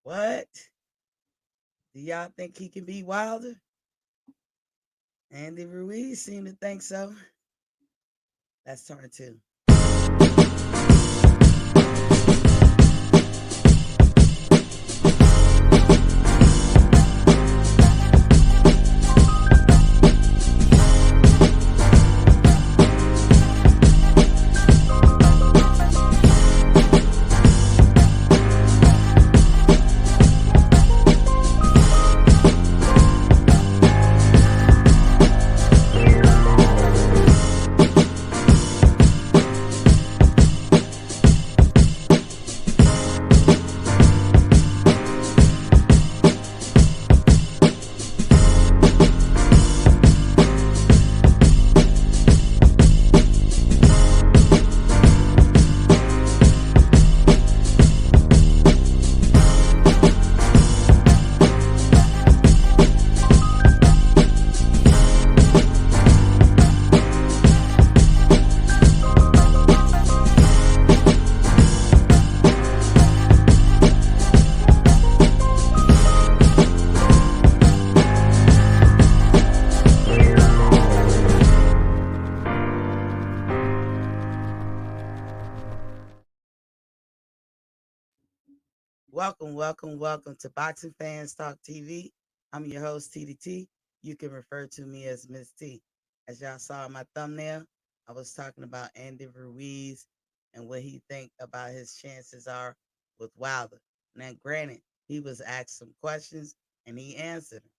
What? Do y'all think he can beat Wilder? Andy Ruiz seemed to think so. That's turn two. Welcome to Boxing Fans Talk TV. I'm your host, TDT. You can refer to me as Miss T. As y'all saw in my thumbnail, I was talking about Andy Ruiz and what he think about his chances are with Wilder. Now, granted, he was asked some questions and he answered them.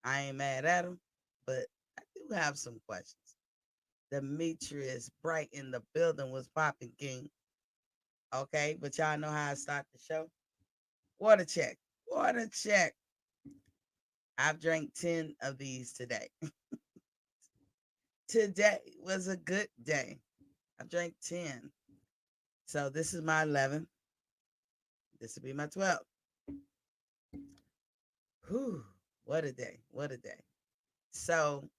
I ain't mad at him, but I do have some questions. Demetrius Bright in the building was popping king. Okay, but y'all know how I start the show. Water check. I've drank 10 of these today. Today was a good day. I drank 10. So this is my 11th. This will be my 12th. Whew, what a day. So,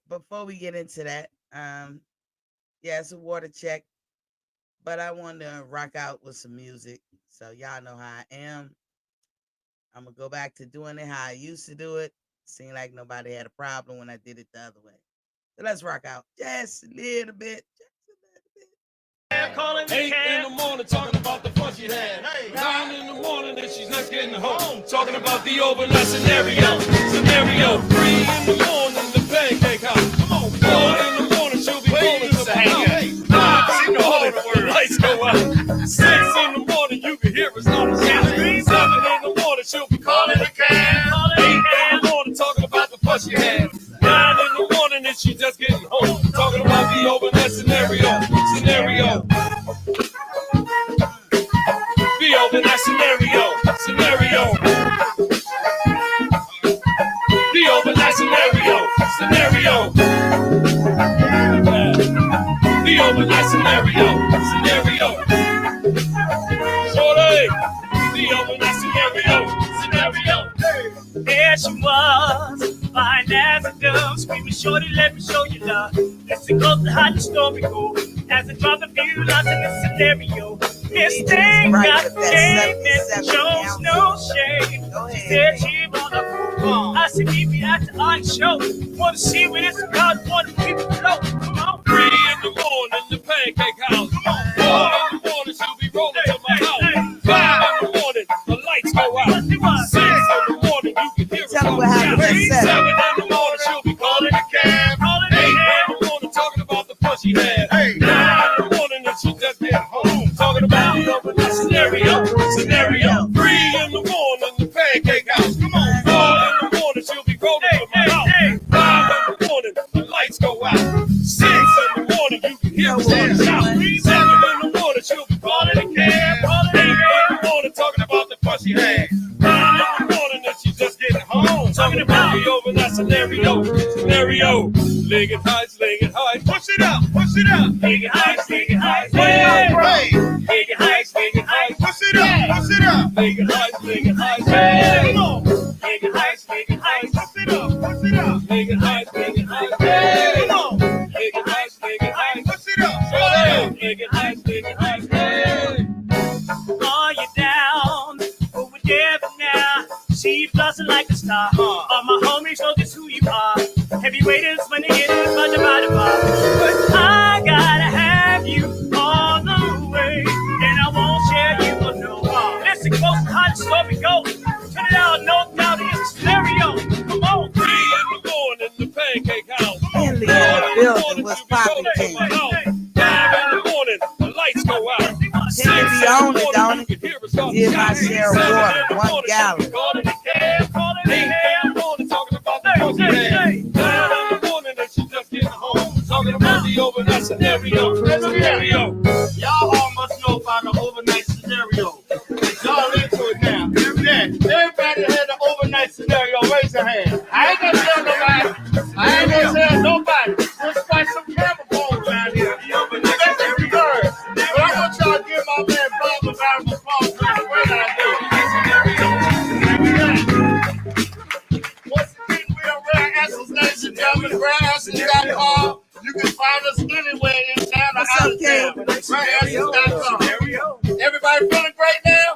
before we get into that, it's a water check. But I wanted to rock out with some music. So y'all know how I am. I'm going to go back to doing it how I used to do it. Seemed like nobody had a problem when I did it the other way. So let's rock out just a little bit. 8 in the morning talking about the fun she had. 9 in the morning and she's just getting home. Talking about the overnight scenario. 3 in the morning, the pancake house. Come on. 4 in the morning, she'll be rolling to the house. 5 in the morning, the lights go out. 6 in the morning, you can hear us not a sound. 7 in the morning, she'll be calling a cab. 8 in the morning, talking about the fun she had. 9 in the morning, and she just getting home. Talking about the overnight scenario. The overnight scenario. The overnight scenario. The overnight scenario. Shorty. The overnight scenario. There she was, fine as a dove, screaming, shorty, let me show you love. Listen close to how the story goes, as I drop a few lines in the scenario. This thing got game and shows no shame. She said she wanna move on. I said, meet me at the art show. Wanna see where this crowd, wanna people flow. Come on. 3 in the morning, the pancake house. 4 in the morning, she'll be rolling to my house. 5 in the morning, the lights go out. 6 in the morning, you can hear us. Tell me what happened at 7 in the morning, she'll be calling a cab. 8 in the morning, talking about the fun she had. 9 in the morning, and she just get home. Talking about the overnight scenario. 3 in the morning, the pancake house. Come on. 4 in the morning, she'll be rolling to my house. 5 in the morning, the lights go out. 6 in the morning, you can hear us shout. 7 in the morning, she'll be calling a cab. 8 in the morning, talking about the fun she had. 9 in the morning, and she's just getting home. Talking about the overnight scenario. Leg it high. Push it up. Leg it high. Leg it high. Leg it high. Push it up. Leg it high. Come on. Leg it high. Push it up. Leg it high. Come on. Leg it high. Push it up. Are you down greatest when you get it, but I gotta have you all the way, and I won't share you for no more. Listen close to how the story goes. Turn it out, no doubt in the stereo. Come on. 3 in the morning, the pancake house. In the building was popping king. 5 in the morning, the lights go out. Can you be on it, don't it? Did my share of water, 1 gallon. Calling the cab, calling the cab, calling, talking about the pussy man. 9 in the morning, and she just getting home. Talking about the overnight scenario. Y'all all must know about the overnight scenario. Y'all into it now. Yeah. Everybody had the overnight scenario. Raise your hand. I ain't gonna tell nobody. I ain't gonna tell nobody. Just fight some camera phones around here. The overnight scenario. But I want y'all to give my man Bob a round of applause for the way I do. Once again, we are Rare Essence Nation, gentlemen. RareEssence.com. You can find us anywhere in town or out of town. RareEssence.com. Everybody feeling great now?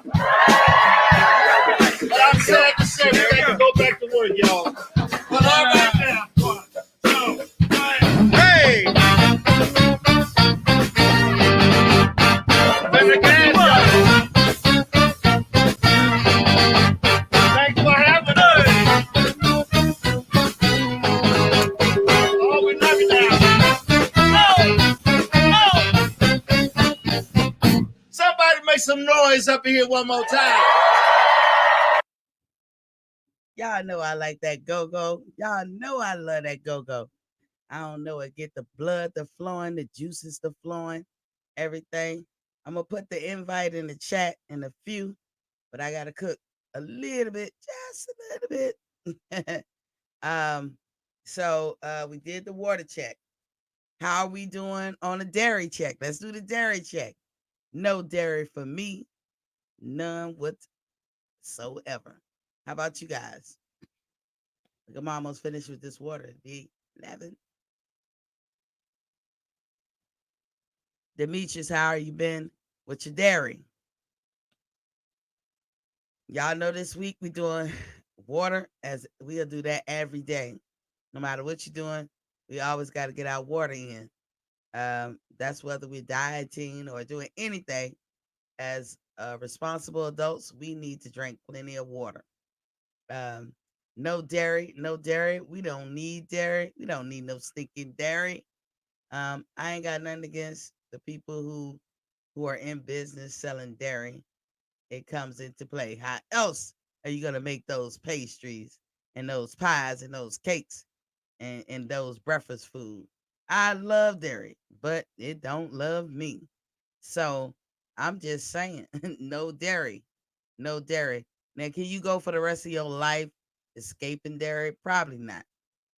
But I'm sad to say we got to go back to work, y'all. But all right now. 1, 2, 3. Hey! Let me get Thanks for having us. Oh, we love you now. Somebody make some noise up in here one more time. Y'all know I like that go-go. Y'all know I love that go-go. I don't know, it get the blood to flowing, the juices to flowing, everything. I'm going to put the invite in the chat in a few, but I got to cook a little bit, just a little bit. So we did the water check. How are we doing on a dairy check? Let's do the dairy check. No dairy for me, none whatsoever. How about you guys? Look, I'm almost finished with this water. B11. Demetrius, how are you been with your dairy? Y'all know this week we doing water, as we'll do that every day. No matter what you're doing, we always got to get our water in. That's whether we're dieting or doing anything. As responsible adults, we need to drink plenty of water. No dairy. We don't need dairy. We don't need no stinking dairy. I ain't got nothing against the people who are in business selling dairy. It comes into play. How else are you gonna make those pastries and those pies and those cakes and those breakfast food? I love dairy, but it don't love me. So I'm just saying, no dairy. Now, can you go for the rest of your life escaping dairy? Probably not.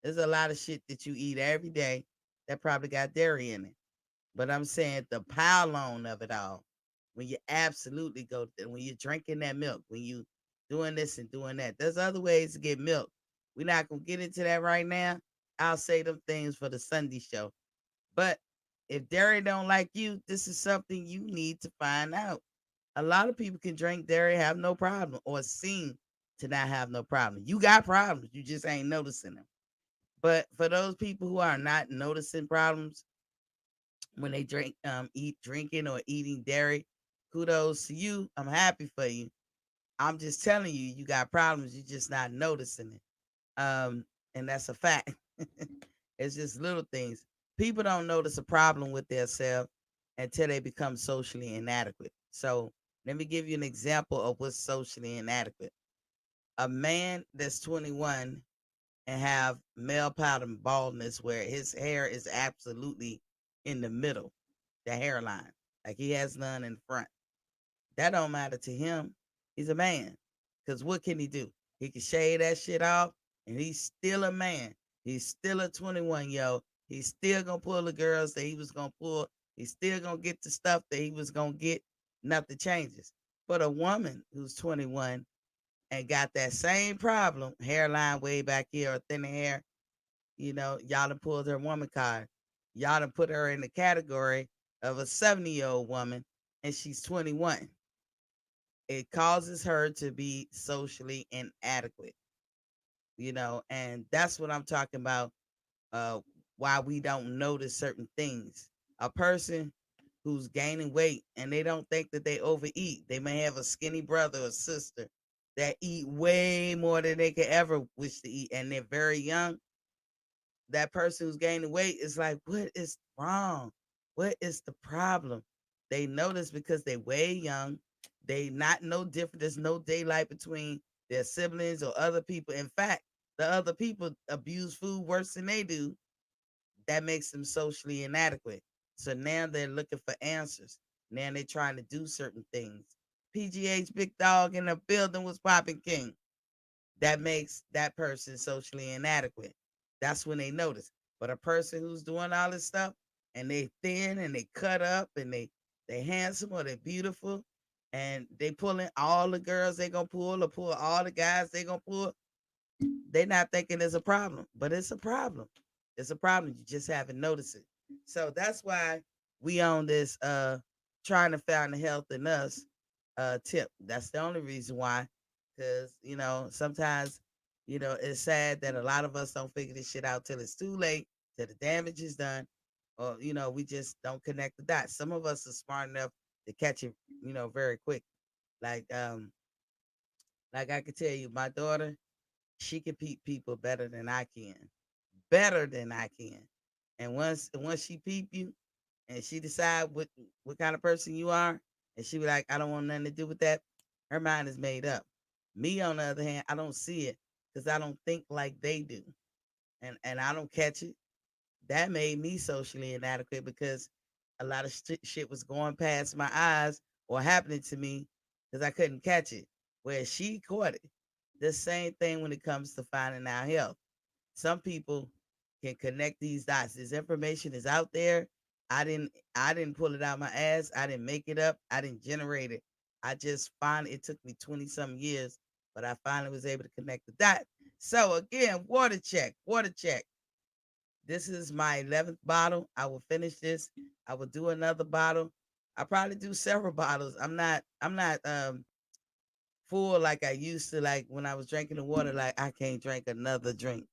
There's a lot of shit that you eat every day that probably got dairy in it. But I'm saying the pile on of it all, when you absolutely when you're drinking that milk, when you doing this and doing that, there's other ways to get milk. We're not going to get into that right now. I'll say them things for the Sunday show. But if dairy don't like you, this is something you need to find out. A lot of people can drink dairy, have no problem, or seem to not have no problem. You got problems, you just ain't noticing them. But for those people who are not noticing problems when they drinking or eating dairy, kudos to you. I'm happy for you. I'm just telling you, you got problems, you're just not noticing it. And that's a fact. It's just little things. People don't notice a problem with themselves until they become socially inadequate. So let me give you an example of what's socially inadequate. A man that's 21 and have male pattern baldness where his hair is absolutely in the middle, the hairline, like he has none in front. That don't matter to him. He's a man. Because what can he do? He can shave that shit off and he's still a man. He's still a 21-year-old. He's still going to pull the girls that he was going to pull. He's still going to get the stuff that he was going to get. Nothing changes. But a woman who's 21 and got that same problem, hairline way back here or thinner hair, y'all done pulled her woman card. Y'all done put her in the category of a 70-year-old woman and she's 21. It causes her to be socially inadequate, and that's what I'm talking about uh, why we don't notice certain things. A person who's gaining weight and they don't think that they overeat. They may have a skinny brother or sister that eat way more than they could ever wish to eat, and they're very young. That person who's gaining weight is like, what is wrong? What is the problem? They notice because they way young. They not no different. There's no daylight between their siblings or other people. In fact, the other people abuse food worse than they do. That makes them socially inadequate. So now they're looking for answers. Now they're trying to do certain things. PGH Big Dog in the building was popping king. That makes that person socially inadequate. That's when they notice. But a person who's doing all this stuff and they thin and they cut up and they handsome or they're beautiful and they pulling all the girls they gonna pull or pull all the guys they gonna pull, they're not thinking it's a problem, but it's a problem. It's a problem. You just haven't noticed it. So that's why we on this trying to find the health in us tip. That's the only reason why. Because, sometimes, it's sad that a lot of us don't figure this shit out till it's too late, till the damage is done, or, we just don't connect the dots. Some of us are smart enough to catch it, very quick. Like, like I could tell you, my daughter, she can peep people better than I can. Better than I can. And once she peep you and she decide what kind of person you are, and she be like, I don't want nothing to do with that, her mind is made up. Me, on the other hand, I don't see it because I don't think like they do. And I don't catch it. That made me socially inadequate because a lot of shit was going past my eyes or happening to me because I couldn't catch it. Where she caught it. The same thing when it comes to finding our health. Some people can connect these dots. This information is out there. I didn't pull it out my ass. I didn't make it up. I didn't generate it. I just find it took me 20 some years, but I finally was able to connect the dot. So again, water check, water check. This is my 11th bottle. I will finish this. I will do another bottle. I probably do several bottles. I'm not full like I used to, like when I was drinking the water, like I can't drink another drink.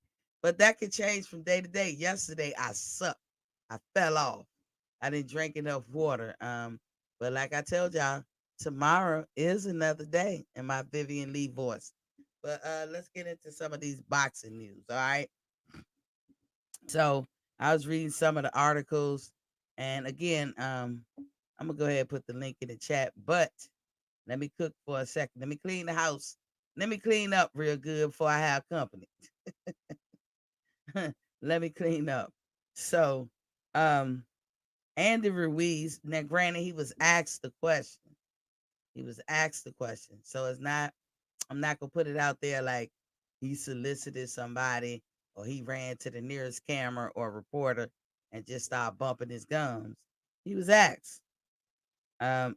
But that could change from day to day. Yesterday I sucked. I fell off. I didn't drink enough water. But like I told y'all, tomorrow is another day in my Vivian Lee voice. But let's get into some of these boxing news. All right. So I was reading some of the articles, and again, I'm gonna go ahead and put the link in the chat. But let me cook for a second. Let me clean the house. Let me clean up real good before I have company. Let me clean up. So, um, Andy Ruiz. Now, granted, he was asked the question. He was asked the question. So it's not. I'm not gonna put it out there like he solicited somebody or he ran to the nearest camera or reporter and just started bumping his gums. He was asked. Um,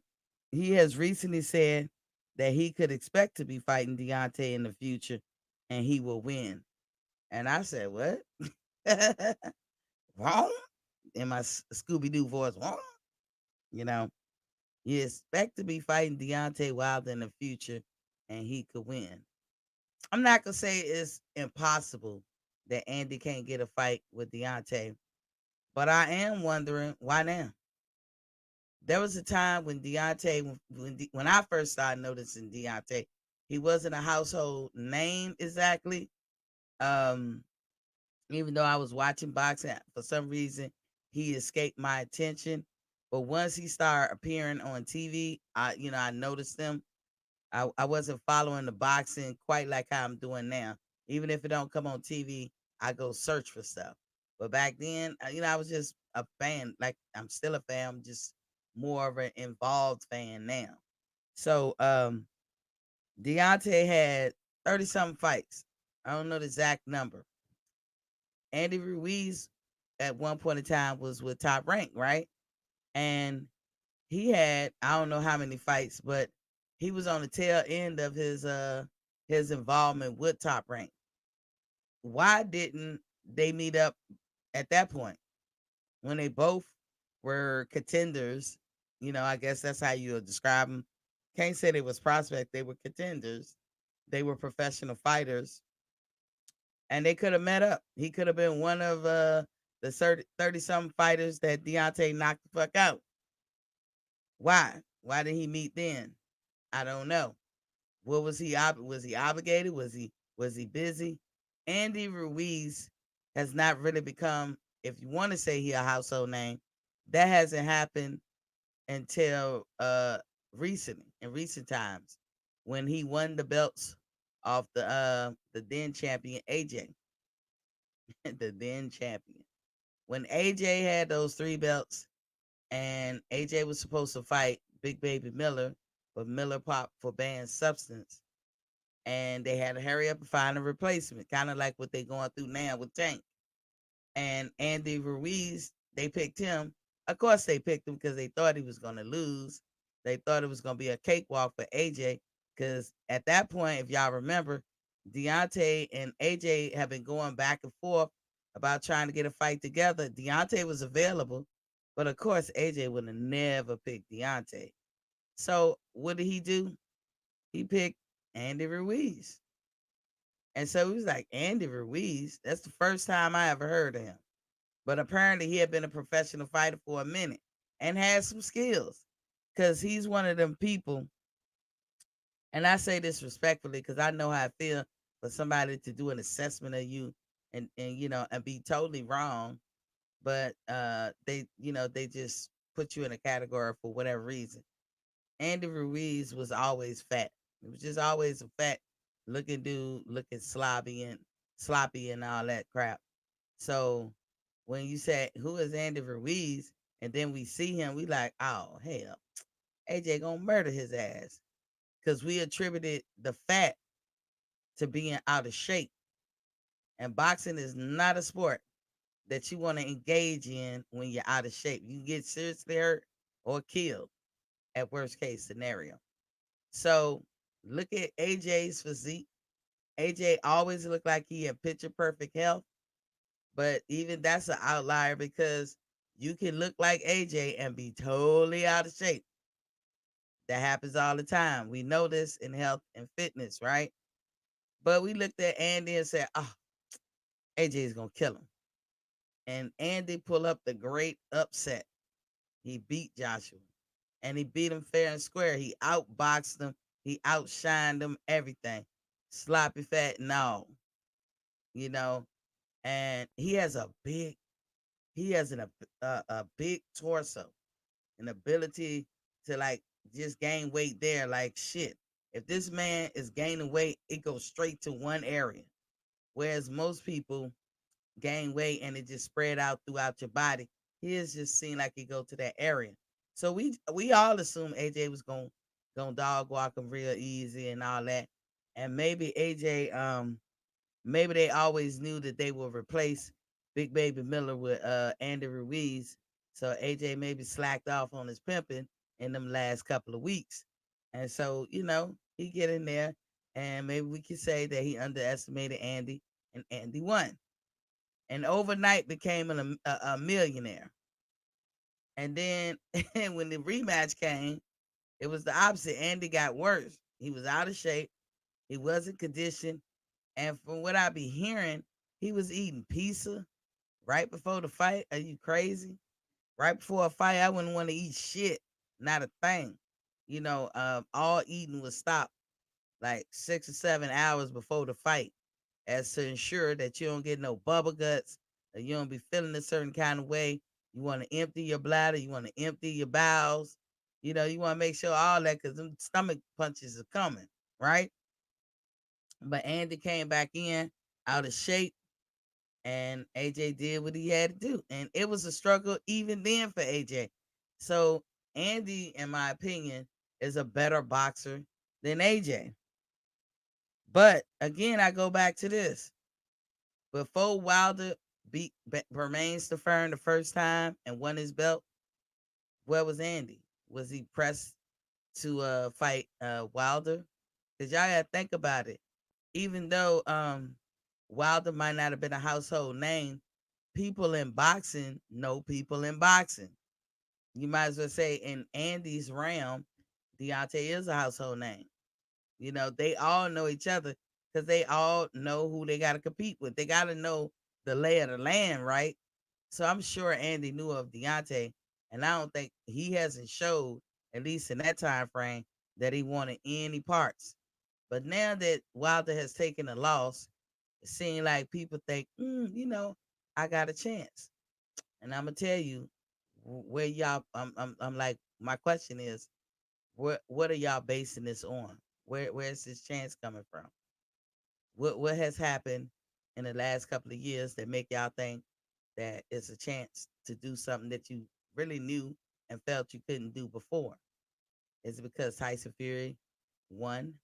he has recently said that he could expect to be fighting Deontay in the future and he will win. And I said, what? Wrong? In my Scooby Doo voice, wrong? You know, he expect to be fighting Deontay Wilder in the future and he could win. I'm not going to say it's impossible that Andy can't get a fight with Deontay, but I am wondering why now? There was a time when Deontay, when I first started noticing Deontay, he wasn't a household name exactly. Um, Even though I was watching boxing, for some reason he escaped my attention. But once he started appearing on TV, I noticed him. I wasn't following the boxing quite like how I'm doing now. Even if it don't come on TV, I go search for stuff. But back then, I was just a fan. Like I'm still a fan. I'm just more of an involved fan now. So Deontay had 30 something fights. I don't know the exact number. Andy Ruiz at one point in time was with Top Rank, right? And he had I don't know how many fights, but he was on the tail end of his involvement with Top Rank. Why didn't they meet up at that point when they both were contenders? I guess that's how you would describe them. Can't say they was prospect; they were contenders. They were professional fighters, and they could have met up. He could have been one of the 30-something fighters that Deontay knocked the fuck out. Why? Why did he meet then? I don't know. What was he? Was he obligated? Was he busy? Andy Ruiz has not really become, if you want to say he a household name, that hasn't happened until in recent times, when he won the belts off the then champion AJ. The then champion. When AJ had those 3 belts, and AJ was supposed to fight Big Baby Miller, but Miller popped for banned substance, and they had to hurry up and find a replacement, kind of like what they're going through now with Tank. And Andy Ruiz, they picked him. Of course, they picked him because they thought he was going to lose. They thought it was going to be a cakewalk for AJ, because at that point, if y'all remember, Deontay and AJ have been going back and forth about trying to get a fight together. Deontay was available, but of course, AJ would have never picked Deontay. So what did he do? He picked Andy Ruiz. And so he was like, Andy Ruiz? That's the first time I ever heard of him. But apparently he had been a professional fighter for a minute and had some skills, because he's one of them people. And I say this respectfully because I know how I feel for somebody to do an assessment of you and and be totally wrong. But they just put you in a category for whatever reason. Andy Ruiz was always fat. He was just always a fat looking dude, looking sloppy and all that crap. So when you say, who is Andy Ruiz, and then we see him, we like, oh hell, AJ gonna murder his ass, because we attributed the fat to being out of shape. And boxing is not a sport that you want to engage in when you're out of shape. You can get seriously hurt or killed at worst case scenario. So look at AJ's physique. AJ always looked like he had picture perfect health, but even that's an outlier, because you can look like AJ and be totally out of shape. That happens all the time. We know this in health and fitness, right? But we looked at Andy and said, oh, AJ is going to kill him. And Andy pulled up the great upset. He beat Joshua, and he beat him fair and square. He outboxed him. He outshined him, everything. Sloppy fat and all, and he has a big torso, an ability to like just gain weight there. Like shit, if this man is gaining weight, it goes straight to one area, whereas most people gain weight and it just spread out throughout your body. His just seemed like it go to that area. So we all assume AJ was gonna dog walk him real easy and all that. And maybe AJ, maybe they always knew that they would replace Big Baby Miller with Andy Ruiz. So AJ maybe slacked off on his pimping in them last couple of weeks. And so, he get in there, and maybe we could say that he underestimated Andy, and Andy won. And overnight became a millionaire. And then when the rematch came, it was the opposite. Andy got worse. He was out of shape. He wasn't conditioned. And from what I be hearing, he was eating pizza right before the fight. Are you crazy? Right before a fight, I wouldn't want to eat shit. Not a thing. All eating was stopped like 6 or 7 hours before the fight, as to ensure that you don't get no bubble guts, or you don't be feeling a certain kind of way. You want to empty your bladder. You want to empty your bowels. You want to make sure all that, because them stomach punches are coming, right? But Andy came back in out of shape, and AJ did what he had to do. And it was a struggle even then for AJ. So Andy, in my opinion, is a better boxer than AJ. But again, I go back to this. Before Wilder beat Bermain Stefan the first time and won his belt, where was Andy? Was he pressed to fight Wilder? Because y'all gotta think about it. Even though Wilder might not have been a household name, people in boxing know people in boxing. You might as well say in Andy's realm, Deontay is a household name. They all know each other. because they all know who they got to compete with. They got to know the lay of the land, right? So I'm sure Andy knew of Deontay, and I don't think he hasn't showed, at least in that time frame, that he wanted any parts. But now that Wilder has taken a loss, it seems like people think, I got a chance. And I'm gonna tell you where y'all. I'm like, my question is, what are y'all basing this on? Where's this chance coming from? What has happened in the last couple of years that make y'all think that it's a chance to do something that you really knew and felt you couldn't do before? Is it because Tyson Fury won?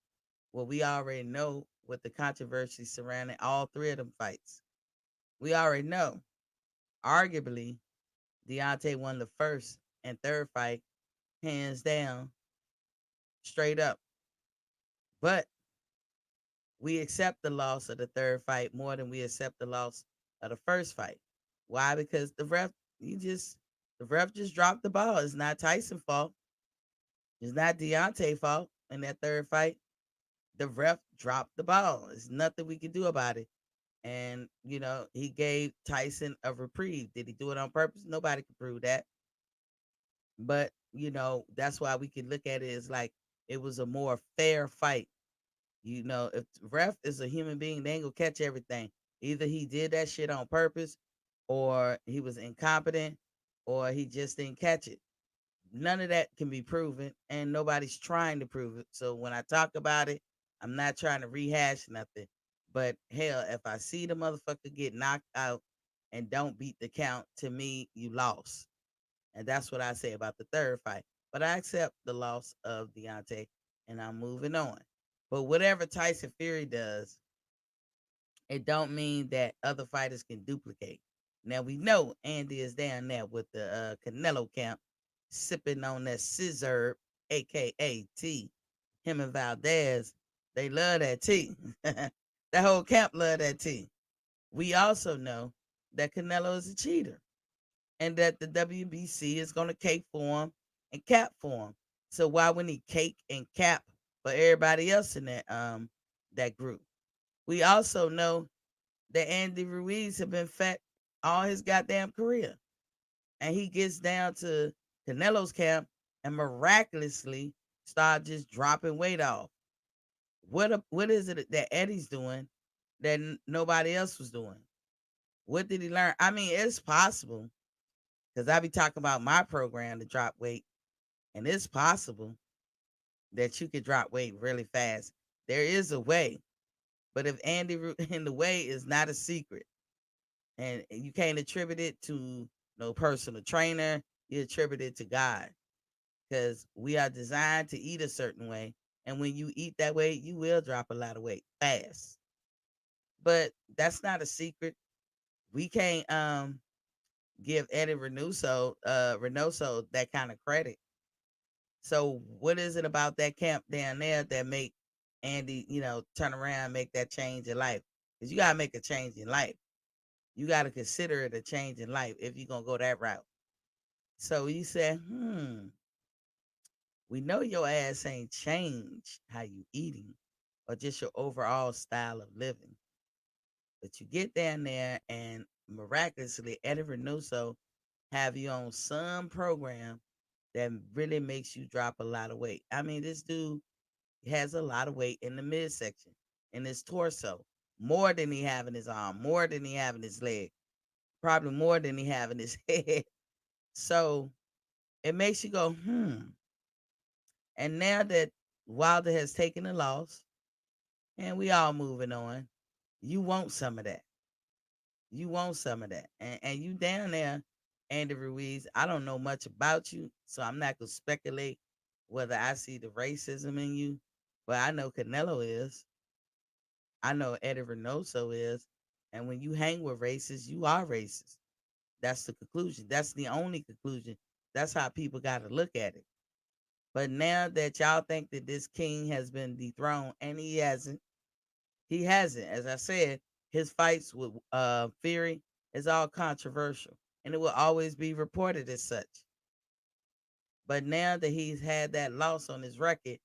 Well, we already know with the controversy surrounding all three of them fights. We already know. Arguably, Deontay won the first and third fight, hands down, straight up. But we accept the loss of the third fight more than we accept the loss of the first fight. Why? Because the ref just dropped the ball. It's not Tyson's fault. It's not Deontay's fault in that third fight. The ref dropped the ball. There's nothing we can do about it. And he gave Tyson a reprieve. Did he do it on purpose? Nobody can prove that. But that's why we can look at it as like it was a more fair fight. If the ref is a human being, they ain't gonna catch everything. Either he did that shit on purpose, or he was incompetent, or he just didn't catch it. None of that can be proven, and nobody's trying to prove it. So when I talk about it, I'm not trying to rehash nothing. But hell, if I see the motherfucker get knocked out and don't beat the count, to me, you lost. And that's what I say about the third fight. But I accept the loss of Deontay, and I'm moving on. But whatever Tyson Fury does, it don't mean that other fighters can duplicate. Now we know Andy is down there with the Canelo camp, sipping on that scissor, aka tea. Him and Valdez, they love that tea. That whole camp love that tea. We also know that Canelo is a cheater, and that the WBC is going to cake for him and cap for him. So why wouldn't he cake and cap for everybody else in that group? We also know that Andy Ruiz have been fat all his goddamn career, and he gets down to Canelo's camp and miraculously start just dropping weight off. What is it that Eddie's doing that nobody else was doing? What did he learn? I mean, it's possible, because I be talking about my program to drop weight, and it's possible that you could drop weight really fast. There is a way, but if Andy in the way is not a secret, and you can't attribute it to no personal trainer, you attribute it to God, because we are designed to eat a certain way, and when you eat that way, you will drop a lot of weight fast. But that's not a secret. We can't give Eddie Reynoso that kind of credit. So what is it about that camp down there that make Andy, turn around and make that change in life? Because you gotta make a change in life. You gotta consider it a change in life if you're gonna go that route. So you say, we know your ass ain't changed how you eating or just your overall style of living. But you get down there and miraculously Eddie Reynoso have you on some program that really makes you drop a lot of weight. I mean, this dude has a lot of weight in the midsection, in his torso, more than he have in his arm, more than he have in his leg, probably more than he have in his head. So it makes you go, And now that Wilder has taken a loss and we all moving on, you want some of that. You want some of that. And you down there, Andy Ruiz, I don't know much about you, so I'm not going to speculate whether I see the racism in you, but I know Canelo is. I know Eddie Reynoso is. And when you hang with racists, you are racist. That's the conclusion. That's the only conclusion. That's how people got to look at it. But now that y'all think that this king has been dethroned, and he hasn't, As I said, his fights with Fury is all controversial, and it will always be reported as such. But now that he's had that loss on his record,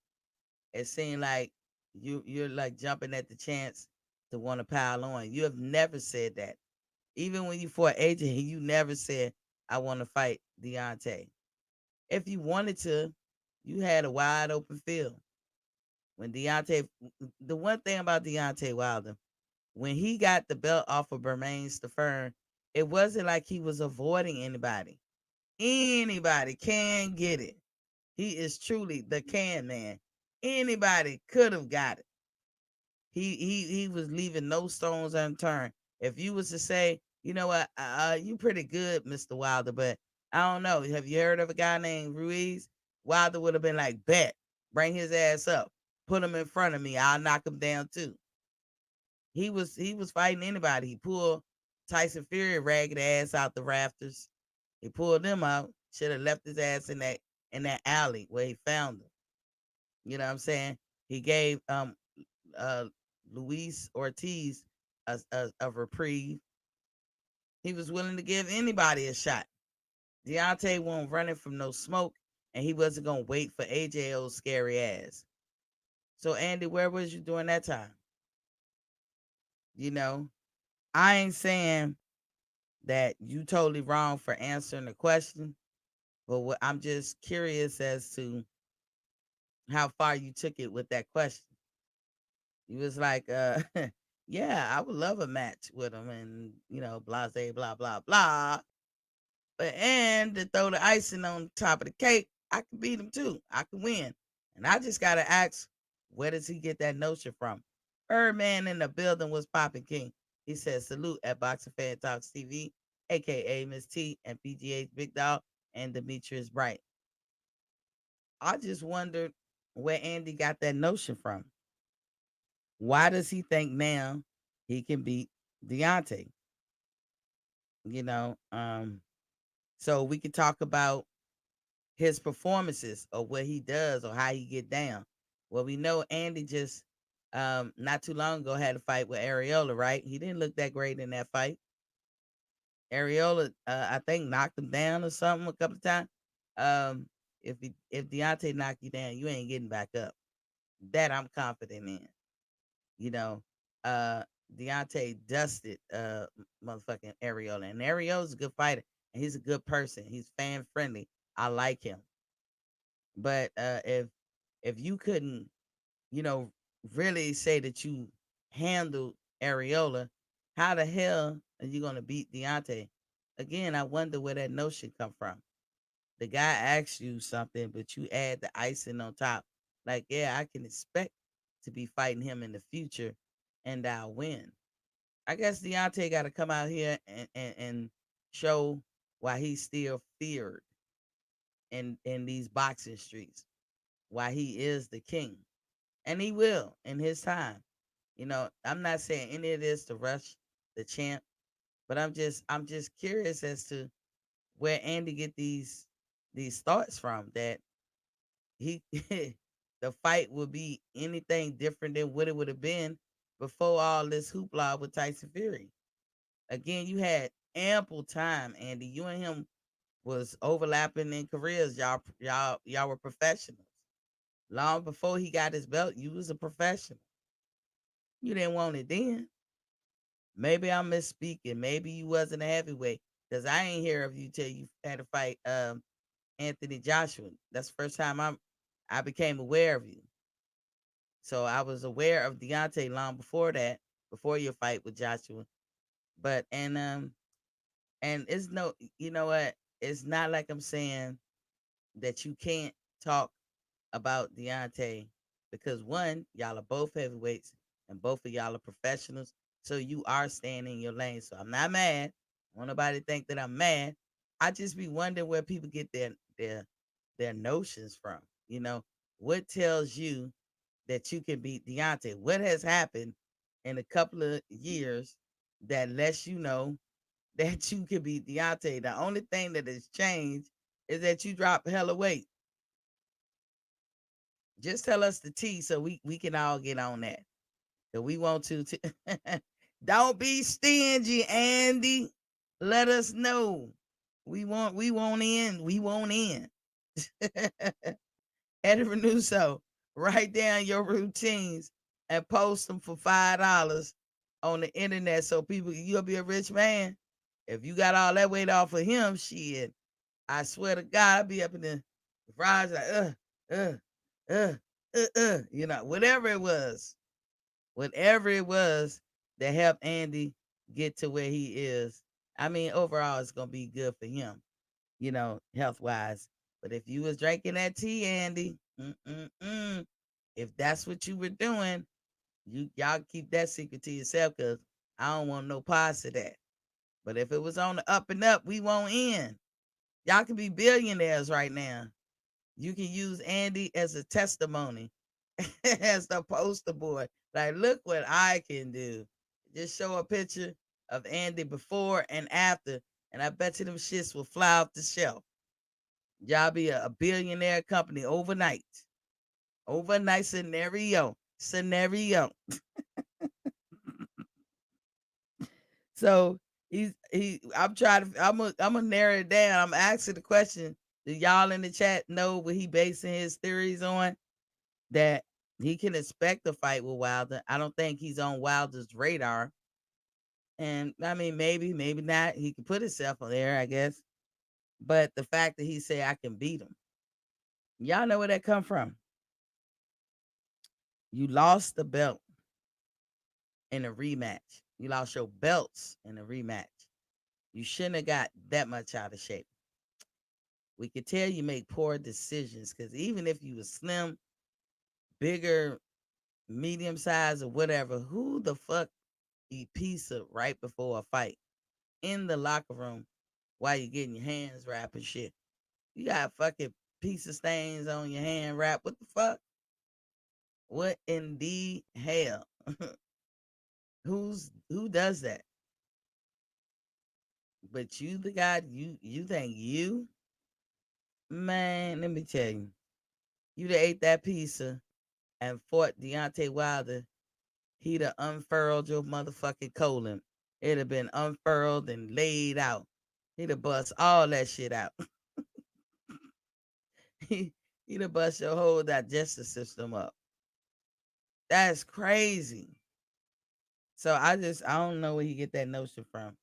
it seemed like You're like jumping at the chance to want to pile on. You have never said that. Even when you fought AJ, you never said, I want to fight Deontay. If you wanted to, you had a wide open field. When Deontay, the one thing about Deontay Wilder, when he got the belt off of Bermain Stefern, it wasn't like he was avoiding anybody. Anybody can get it. He is truly the can man. Anybody could have got it. He was leaving no stones unturned. If you was to say, you know what, you pretty good, Mr. Wilder, but I don't know. Have you heard of a guy named Ruiz? Wilder would have been like, bet, bring his ass up, put him in front of me, I'll knock him down too. He was fighting anybody. He pulled Tyson Fury ragged ass out the rafters. He pulled them out. Should have left his ass in that alley where he found him. You know what I'm saying? He gave Luis Ortiz a reprieve. He was willing to give anybody a shot. Deontay wasn't running from no smoke, and he wasn't gonna wait for AJO's scary ass. So Andy, where was you during that time? You know, I ain't saying that you totally wrong for answering the question, but I'm just curious as to how far you took it with that question. He was like, yeah, I would love a match with him, and blase, blah, blah, blah. But and to throw the icing on top of the cake, I can beat him too. I can win. And I just gotta ask, where does he get that notion from? Birdman in the building was popping king. He said, salute at Boxing Fan Talks TV, aka Miss T and PGA's Big Dog and Demetrius Bright. I just wondered where Andy got that notion from. Why does he think now he can beat Deontay? So we could talk about his performances or what he does or how he get down. Well, we know Andy just not too long ago had a fight with Arreola, right? He didn't look that great in that fight. Arreola, I think, knocked him down or something a couple of times. If Deontay knocked you down, you ain't getting back up. That I'm confident in. Deontay dusted motherfucking Arreola, and Arreola's a good fighter, and he's a good person. He's fan friendly. I like him. But if you couldn't, really say that you handled Arreola, how the hell are you gonna beat Deontay? Again, I wonder where that notion come from. The guy asks you something, but you add the icing on top. Like, yeah, I can expect to be fighting him in the future, and I'll win. I guess Deontay got to come out here and show why he's still feared in these boxing streets, why he is the king, and he will in his time. I'm not saying any of this to rush the champ, but I'm just curious as to where Andy get these thoughts from, that he the fight would be anything different than what it would have been before all this hoopla with Tyson Fury. Again, you had ample time, Andy. You and him was overlapping in careers. Y'all were professionals. Long before he got his belt, you was a professional. You didn't want it then. Maybe I'm misspeaking. Maybe you wasn't a heavyweight, because I ain't hear of you till you had to fight Anthony Joshua. That's the first time I became aware of you. So I was aware of Deontay long before that, before your fight with Joshua. But and it's no, you know what? It's not like I'm saying that you can't talk about Deontay, because one, y'all are both heavyweights and both of y'all are professionals. So you are staying in your lane. So I'm not mad. I want nobody to think that I'm mad. I just be wondering where people get their notions from. What tells you that you can beat Deontay? What has happened in a couple of years that lets you know that you can beat Deontay? The only thing that has changed is that you drop hella weight. Just tell us the tea so we can all get on that. So we want to don't be stingy, Andy. Let us know. We won't in. We won't in. Eddie Renuso, write down your routines and post them for $5 on the internet so people you'll be a rich man. If you got all that weight off of him, shit, I swear to God, I'd be up in the garage like uh uh whatever it was that helped Andy get to where he is. I mean, overall, it's gonna be good for him, health wise. But if you was drinking that tea, Andy, if that's what you were doing, y'all keep that secret to yourself because I don't want no parts of that. But if it was on the up and up, we won't end. Y'all can be billionaires right now. You can use Andy as a testimony, as the poster boy. Like, look what I can do. Just show a picture of Andy before and after, and I bet you them shits will fly off the shelf. Y'all be a billionaire company overnight. Overnight scenario. So I'm gonna narrow it down. I'm asking the question. Do y'all in the chat know what he basing his theories on? That he can expect a fight with Wilder. I don't think he's on Wilder's radar. And I mean, maybe not. He can put himself on there, I guess. But the fact that he said I can beat him, y'all know where that come from. You lost the belt in a rematch. You lost your belts in a rematch. You shouldn't have got that much out of shape. We could tell you make poor decisions because even if you were slim, bigger, medium size, or whatever, who the fuck eat pizza right before a fight in the locker room while you're getting your hands wrapped and shit? You got fucking pizza stains on your hand wrap. What the fuck? What in the hell? Who does that? But you, the guy, you think you, man? Let me tell you, you'd have ate that pizza and fought Deontay Wilder. He'd have unfurled your motherfucking colon. It'd have been unfurled and laid out. He'd have bust all that shit out. He'd have bust your whole digestive system up. That's crazy. So I don't know where he get that notion from.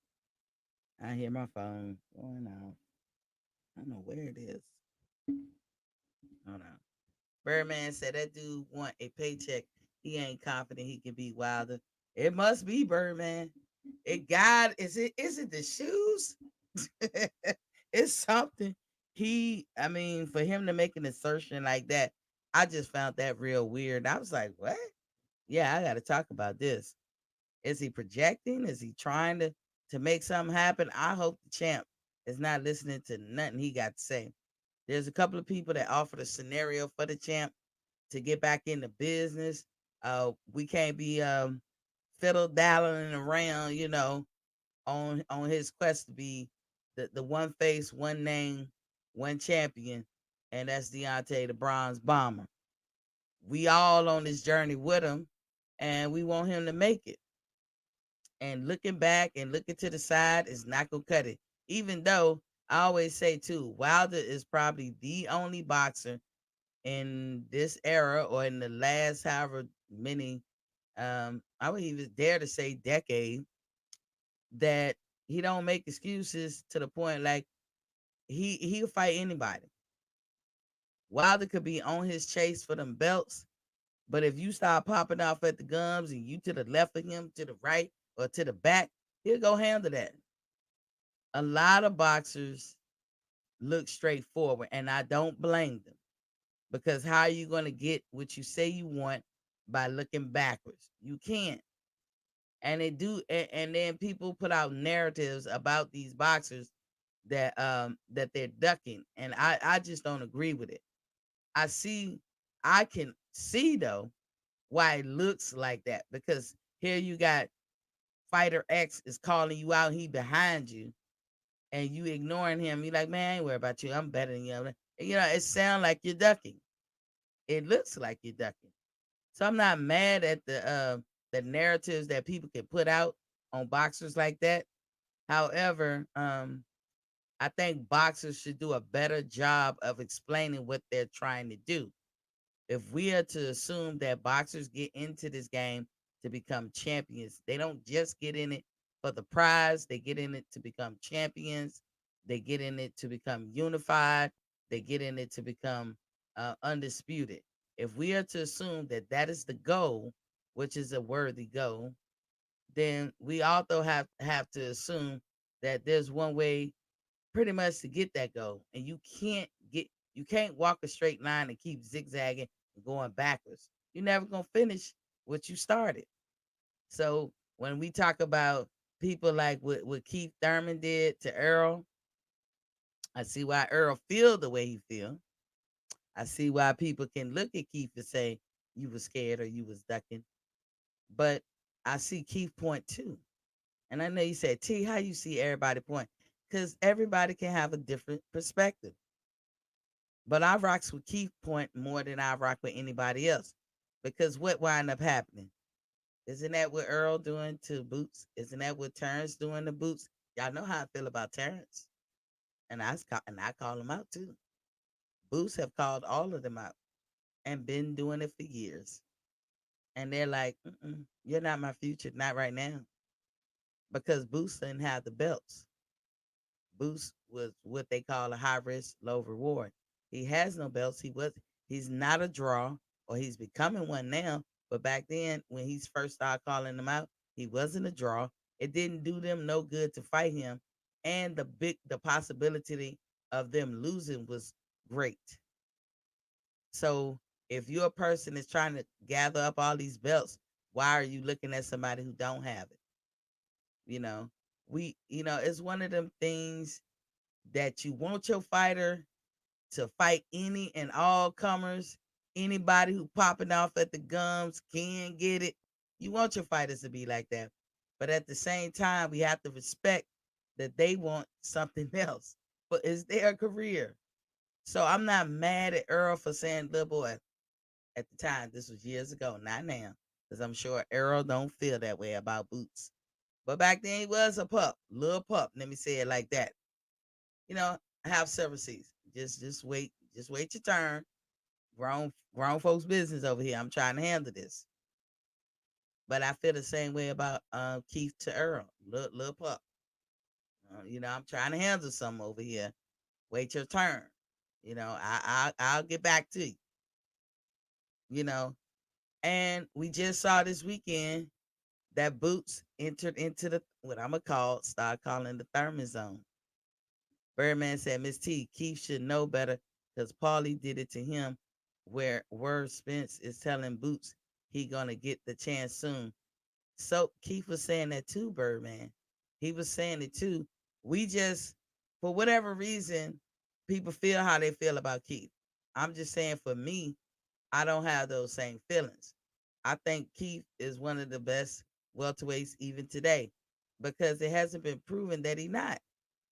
I hear my phone going off. I don't know where it is. Hold on. Birdman said that dude want a paycheck. He ain't confident he can beat Wilder. It must be Birdman. Is it the shoes? It's something. For him to make an assertion like that, I just found that real weird. I was like, what? Yeah, I gotta talk about this. Is he projecting? Is he trying to make something happen? I hope the champ is not listening to nothing he got to say. There's a couple of people that offered a scenario for the champ to get back into business. We can't be fiddle dallying around, on his quest to be the one face, one name, one champion, and that's Deontay the Bronze Bomber. We all on this journey with him, and we want him to make it. And looking back and looking to the side is not gonna cut it. Even though I always say too, Wilder is probably the only boxer in this era or in the last however many, I would even dare to say decade, that he don't make excuses to the point like he'll fight anybody. Wilder could be on his chase for them belts, but if you start popping off at the gums and you to the left of him, to the right, or to the back, he'll go handle that. A lot of boxers look straightforward, and I don't blame them, because how are you going to get what you say you want by looking backwards? You can't. And they do, and then people put out narratives about these boxers that they're ducking, and I just don't agree with it. I can see though why it looks like that, because here you got fighter X is calling you out, he behind you, and you ignoring him. You're like, man, I ain't worried about you. I'm better than you. It sounds like you're ducking. It looks like you're ducking. So I'm not mad at the narratives that people can put out on boxers like that. However, I think boxers should do a better job of explaining what they're trying to do. if we are to assume that boxers get into this game to become champions, they don't just get in it for the prize, they get in it to become champions, they get in it to become unified, they get in it to become undisputed. If we are to assume that that is the goal, which is a worthy goal, then we also have to assume that there's one way pretty much to get that goal, and you can't walk a straight line and keep zigzagging and going backwards. You're never gonna finish what you started. So when we talk about people like what Keith Thurman did to Earl, I see why Earl feel the way he feel. I see why people can look at Keith and say you was scared or you was ducking. But I see Keith point too. And I know you said, T, how you see everybody point? Because everybody can have a different perspective. But I rocks with Keith point more than I rock with anybody else. Because what wind up happening? Isn't that what Earl doing to Boots? Isn't that what Terrence doing to Boots? Y'all know how I feel about Terrence. And I call him out too. Boots have called all of them out and been doing it for years. And they're like, you're not my future, not right now. Because Boots didn't have the belts. Boost was what they call a high risk, low reward. He has no belts. He's not a draw, or he's becoming one now. But back then, when he first started calling them out, he wasn't a draw. It didn't do them no good to fight him. And the possibility of them losing was great. So if you're a person that's trying to gather up all these belts, why are you looking at somebody who don't have it? You know, it's one of them things that you want your fighter to fight any and all comers. Anybody who popping off at the gums can get it. You want your fighters to be like that. But at the same time, we have to respect that they want something else. But it's their career. So I'm not mad at Earl for saying, little boy, at the time, this was years ago, not now. Because I'm sure Earl don't feel that way about Boots. But back then he was a pup, little pup. Let me say it like that. Have several seats. Just wait your turn. Grown folks business over here. I'm trying to handle this. But I feel the same way about Keith to Earl, little pup. I'm trying to handle something over here. Wait your turn. I'll get back to you. And we just saw this weekend that Boots entered into the what I'm gonna start calling the Thurman zone. Birdman said, Miss T, Keith should know better because Paulie did it to him. Where Spence is telling Boots he gonna get the chance soon. So Keith was saying that too, Birdman. He was saying it too. We just, for whatever reason, people feel how they feel about Keith. I'm just saying, for me, I don't have those same feelings. I think Keith is one of the best welterweights even today because it hasn't been proven that he's not.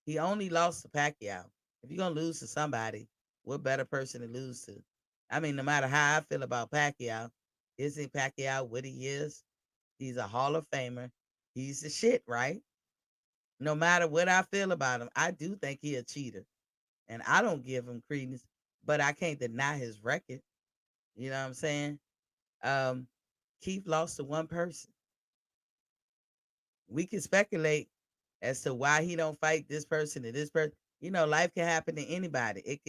He only lost to Pacquiao. If you're going to lose to somebody, what better person to lose to? I mean, no matter how I feel about Pacquiao, isn't Pacquiao what he is? He's a Hall of Famer. He's the shit, right? No matter what I feel about him, I do think he's a cheater. And I don't give him credence, but I can't deny his record. You know what I'm saying? Keith lost to one person. We can speculate as to why he don't fight this person or this person. Life can happen to anybody.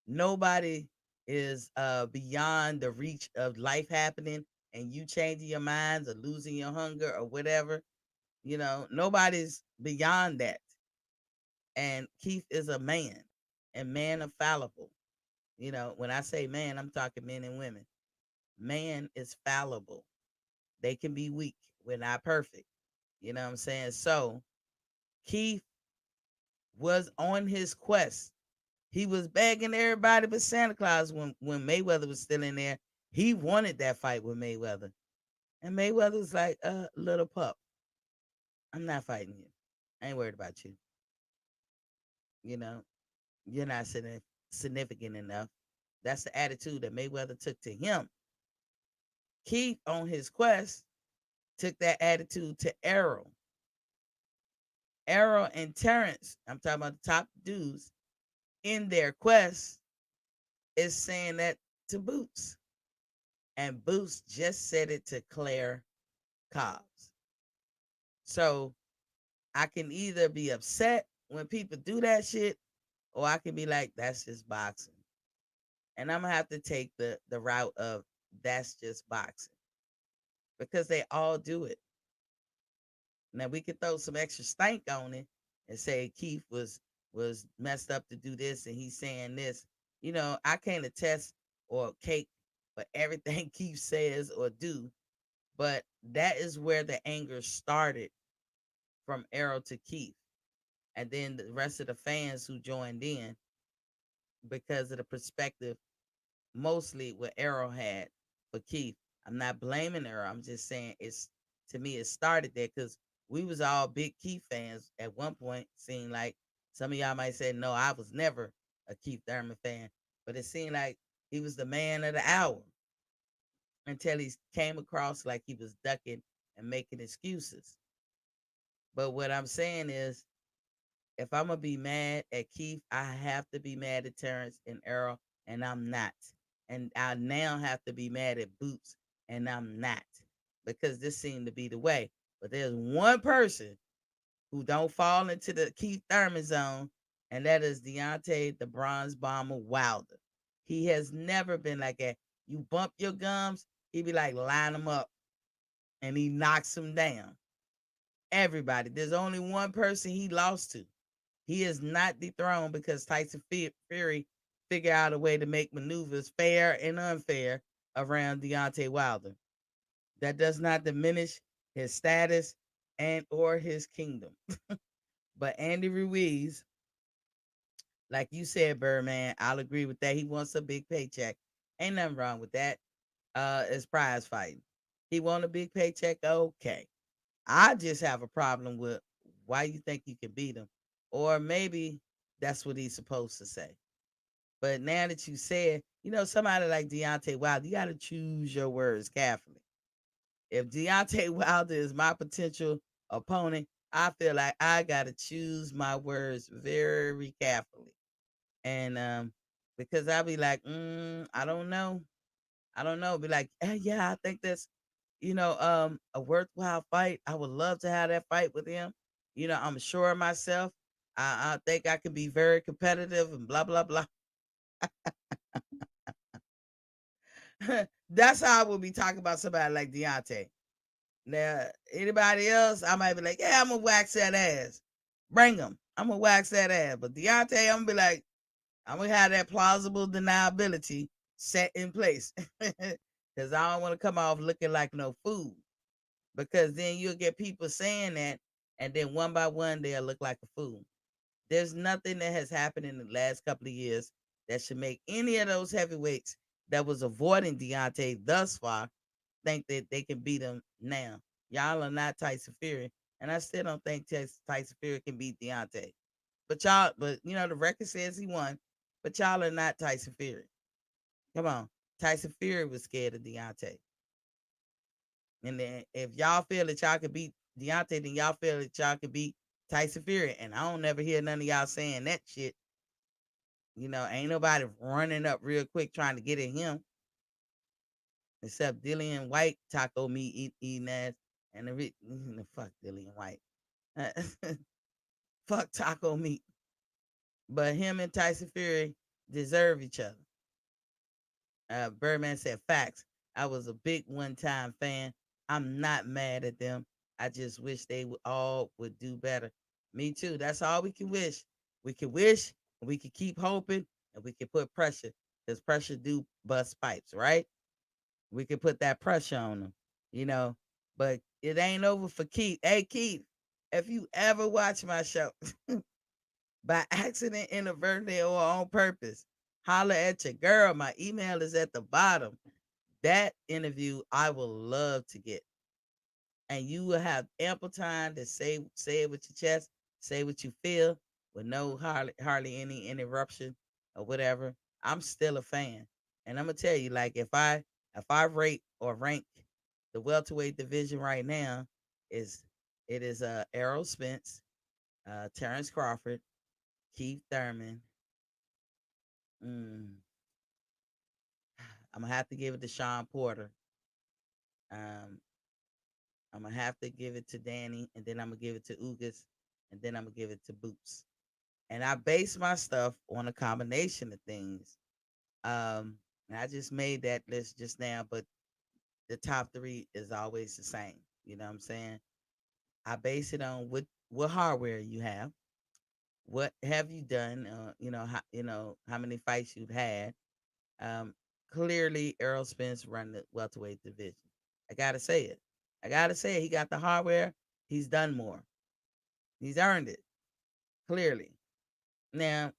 Nobody is beyond the reach of life happening and you changing your minds or losing your hunger or whatever. Nobody's beyond that. And Keith is a man, and man are fallible. When I say man, I'm talking men and women. Man is fallible. They can be weak. We're not perfect. You know what I'm saying? So Keith was on his quest. He was begging everybody but Santa Claus when Mayweather was still in there. He wanted that fight with Mayweather. And Mayweather was like, little pup, I'm not fighting you. I ain't worried about you. You're not significant enough. That's the attitude that Mayweather took to him. Keith, on his quest, took that attitude to Errol. Errol and Terrence, I'm talking about the top dudes, in their quest, is saying that to Boots. and Boots just said it to Claire Cobbs. So I can either be upset when people do that shit, or I can be like, that's just boxing. And I'm gonna have to take the route of that's just boxing because they all do it. Now we could throw some extra stank on it and say Keith was messed up to do this and he's saying this. You know, I can't attest or cake for everything Keith says or do, but that is where the anger started from Errol to Keith. And then the rest of the fans who joined in because of the perspective mostly what Errol had for Keith. I'm not blaming Errol. I'm just saying it's to me it started there because we was all big Keith fans at one point. Seemed like some of y'all might say no, I was never a Keith Thurman fan, but it seemed like he was the man of the hour until he came across like he was ducking and making excuses. But what I'm saying is, if I'm gonna be mad at Keith, I have to be mad at Terrence and Errol, and I'm not. And I now have to be mad at Boots, and I'm not, because this seemed to be the way. But there's one person who don't fall into the Keith Thurman zone, and that is Deontay the Bronze Bomber Wilder. He has never been like that. You bump your gums, he be like, line them up, and he knocks them down. Everybody. There's only one person he lost to. He is not dethroned because Tyson Fury figured out a way to make maneuvers fair and unfair around Deontay Wilder. That does not diminish his status and or his kingdom. But Andy Ruiz, like you said, Birdman, I'll agree with that. He wants a big paycheck. Ain't nothing wrong with that. It's prize fighting. He want a big paycheck. Okay. I just have a problem with why you think you can beat him. Or maybe that's what he's supposed to say. But now that you said, somebody like Deontay Wilder, you got to choose your words carefully. If Deontay Wilder is my potential opponent, I feel like I got to choose my words very carefully. And because I'll be like, I don't know. I don't know. Be like, yeah, I think that's, a worthwhile fight. I would love to have that fight with him. I'm sure of myself. I think I can be very competitive and blah, blah, blah. That's how I will be talking about somebody like Deontay. Now, anybody else, I might be like, yeah, I'm going to wax that ass. Bring him. I'm going to wax that ass. But Deontay, I'm going to be like, I'm going to have that plausible deniability set in place. Because I don't want to come off looking like no fool. Because then you'll get people saying that, and then one by one, they'll look like a fool. There's nothing that has happened in the last couple of years that should make any of those heavyweights that was avoiding Deontay thus far think that they can beat him now. Y'all are not Tyson Fury, and I still don't think Tyson Fury can beat Deontay. But the record says he won, but y'all are not Tyson Fury. Come on. Tyson Fury was scared of Deontay. And then if y'all feel that y'all could beat Deontay, then y'all feel that y'all could beat Tyson Fury. And I don't never hear none of y'all saying that shit. Ain't nobody running up real quick trying to get at him. Except Dillian White, taco meat eating ass. And fuck Dillian White. Fuck taco meat. But him and Tyson Fury deserve each other. Birdman said facts. I was a big one-time fan. I'm not mad at them. I just wish they all would do better. Me too. That's all we can wish. We can wish, and we can keep hoping, and we can put pressure. Because pressure do bust pipes, right? We can put that pressure on them, But it ain't over for Keith. Hey, Keith, if you ever watch my show by accident, inadvertently, or on purpose, holler at your girl. My email is at the bottom. That interview I will love to get. And you will have ample time to say it with your chest, say what you feel with no hardly any interruption or whatever. I'm still a fan. And I'm gonna tell you, like if I rate or rank the welterweight division right now, it is Errol Spence, Terrence Crawford, Keith Thurman. I'm gonna have to give it to Sean Porter. Um, I'm gonna have to give it to Danny, and then I'm gonna give it to Ugas, and then I'm gonna give it to Boots. And I base my stuff on a combination of things. And I just made that list just now, but the top three is always the same. You know what I'm saying? I base it on what hardware you have, what have you done, how many fights you've had. Um, Clearly, Errol Spence run the welterweight division. I gotta say it. I gotta say it. He got the hardware. He's done more. He's earned it clearly. Now,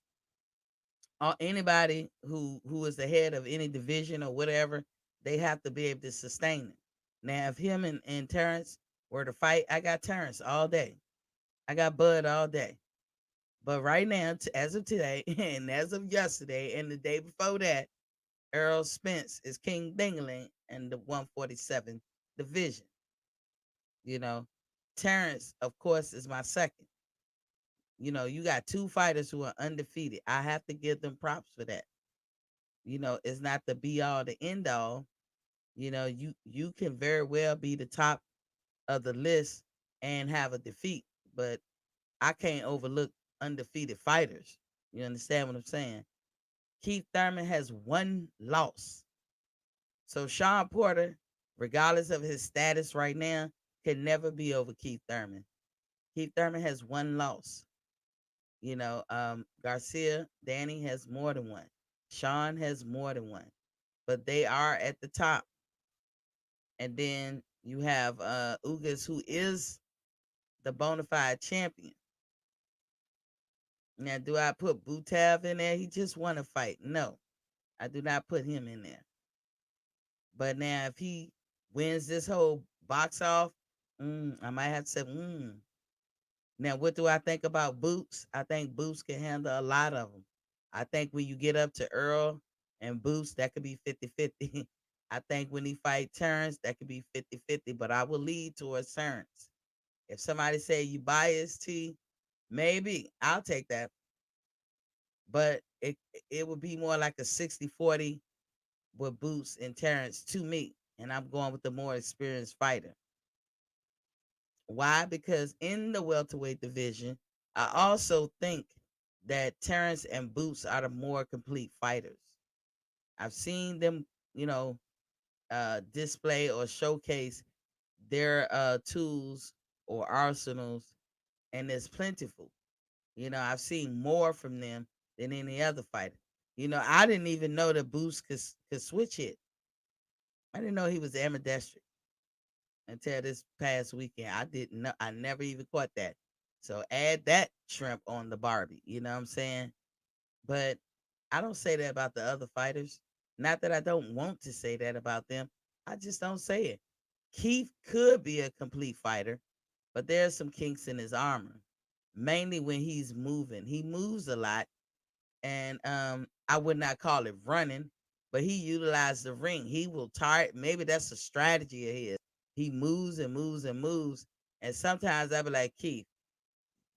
anybody who is the head of any division or whatever, they have to be able to sustain it. Now, if him and Terrence were to fight, I got Terrence all day. I got Bud all day. But right now, as of today, and as of yesterday, and the day before that, Errol Spence is King Dingling in the 147 division. You know, Terrence, of course, is my second. You know, you got two fighters who are undefeated. I have to give them props for that. You know, it's not the be all, the end all. You know, you can very well be the top of the list and have a defeat, but I can't overlook undefeated fighters. You understand what I'm saying? Keith Thurman has one loss. So Sean Porter, regardless of his status right now, can never be over Keith Thurman. Keith Thurman has one loss. You know, Garcia, Danny has more than one. Sean has more than one. But they are at the top. And then you have Ugas, who is the bona fide champion. Now, do I put Butav in there? He just won a fight. No, I do not put him in there. But now, if he wins this whole box off, I might have to say, Now, what do I think about Boots? I think Boots can handle a lot of them. I think when you get up to Earl and Boots, that could be 50-50. I think when he fight Terrence, that could be 50-50, but I will lead towards Terrence. If somebody say you biased, T, maybe I'll take that. But it would be more like a 60-40 with Boots and Terrence to me. And I'm going with the more experienced fighter. Why? Because in the welterweight division, I also think that Terrence and Boots are the more complete fighters. I've seen them, display or showcase their tools or arsenals, and it's plentiful. I've seen more from them than any other fighter. I didn't even know that Boots could switch hit. I didn't know he was ambidextrous until this past weekend. I didn't know. I never even caught that. So add that shrimp on the Barbie. You know what I'm saying? But I don't say that about the other fighters. Not that I don't want to say that about them. I just don't say it. Keith could be a complete fighter, but there's some kinks in his armor. Mainly when he's moving. He moves a lot. And I would not call it running, but he utilized the ring. He will tire. Maybe that's a strategy of his. He moves and moves and moves. And sometimes I be like, Keith,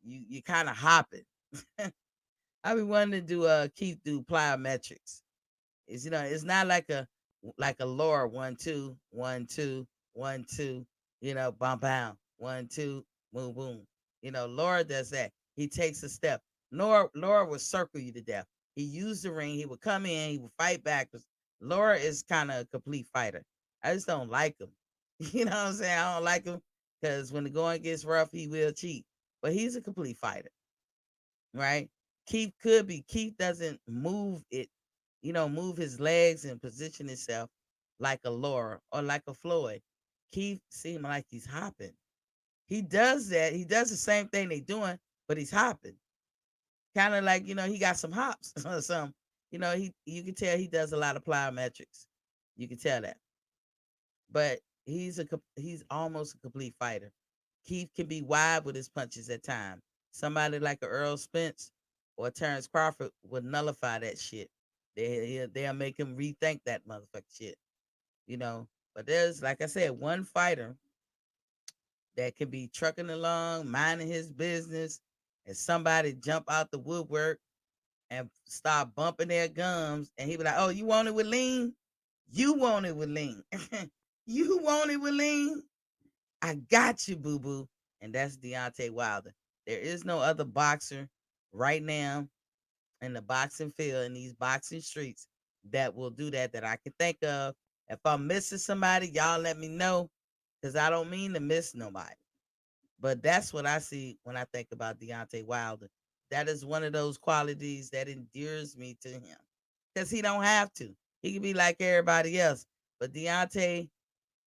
you kind of hopping. I be wanting to do Keith do plyometrics. It's not like a Laura 1-2, 1-2, 1-2, bump out, 1-2, boom, boom. Laura does that. He takes a step. Laura will circle you to death. He used the ring. He would come in. He would fight back. Laura is kind of a complete fighter. I just don't like him. You know what I'm saying? I don't like him because when the going gets rough, he will cheat. But he's a complete fighter, right? Keith could be. Keith doesn't move it, move his legs and position himself like a Laura or like a Floyd. Keith seems like he's hopping. He does that. He does the same thing they doing, but he's hopping. Kind of like, he got some hops or something. You can tell he does a lot of plyometrics. You can tell that. But he's almost a complete fighter. Keith can be wide with his punches at times. Somebody like a Earl Spence or Terrence Crawford would nullify that shit. They'll make him rethink that motherfucking shit. But there's, like I said, one fighter that can be trucking along, minding his business, and somebody jump out the woodwork and start bumping their gums, and he be like, "Oh, you want it with lean?" You want it with lean. You want it with lean? I got you, boo boo. And that's Deontay Wilder. There is no other boxer right now in the boxing field, in these boxing streets, that will do that I can think of. If I'm missing somebody, y'all let me know, because I don't mean to miss nobody. But that's what I see when I think about Deontay Wilder. That is one of those qualities that endears me to him, because he don't have to. He can be like everybody else. But Deontay,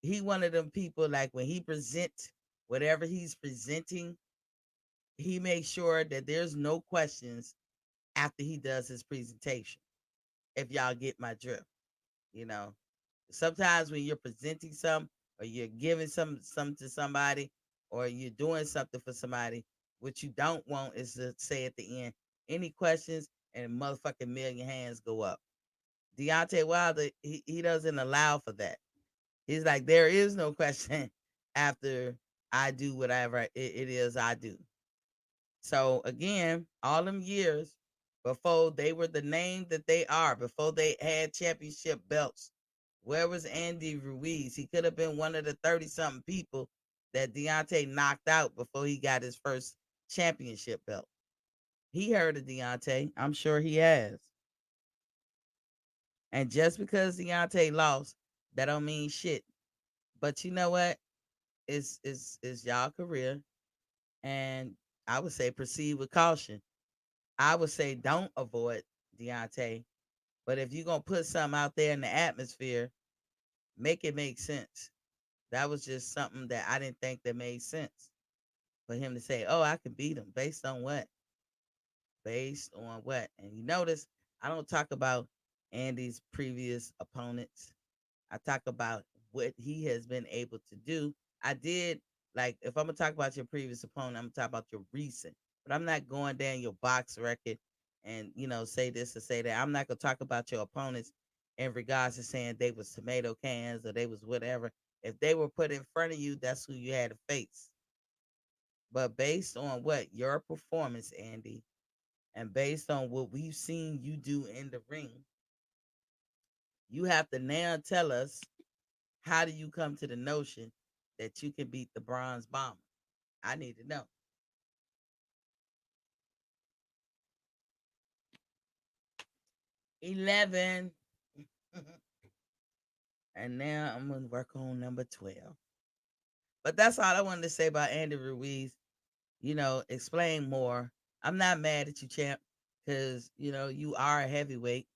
he one of them people, like when he present whatever he's presenting, he makes sure that there's no questions after he does his presentation. If y'all get my drift, you know. Sometimes when you're presenting something, or you're giving some to somebody, or you're doing something for somebody, what you don't want is to say at the end, any questions, and a motherfucking million hands go up. Deontay Wilder, he doesn't allow for that. He's like, there is no question after I do whatever it is I do. So again, all them years before they were the name that they are, before they had championship belts, where was Andy Ruiz? He could have been one of the 30-something people that Deontay knocked out before he got his first championship belt. He heard of Deontay. I'm sure he has. And just because Deontay lost, that don't mean shit. But you know what? It's y'all career. And I would say proceed with caution. I would say don't avoid Deontay. But if you're gonna put something out there in the atmosphere, make it make sense. That was just something that I didn't think that made sense for him to say, "Oh, I can beat him." Based on what? Based on what? And you notice I don't talk about Andy's previous opponents. I talk about what he has been able to do. I did, like, if I'm gonna talk about your previous opponent, I'm gonna talk about your recent. But I'm not going down your box record and say this or say that. I'm not gonna talk about your opponents in regards to saying they was tomato cans or they was whatever. If they were put in front of you, that's who you had to face. But based on what your performance, Andy, and based on what we've seen you do in the ring, you have to now tell us, how do you come to the notion that you can beat the Bronze Bomber? I need to know. $11. And now I'm gonna work on number 12. But that's all I wanted to say about Andy Ruiz. Explain more. I'm not mad at you, champ, because you are a heavyweight.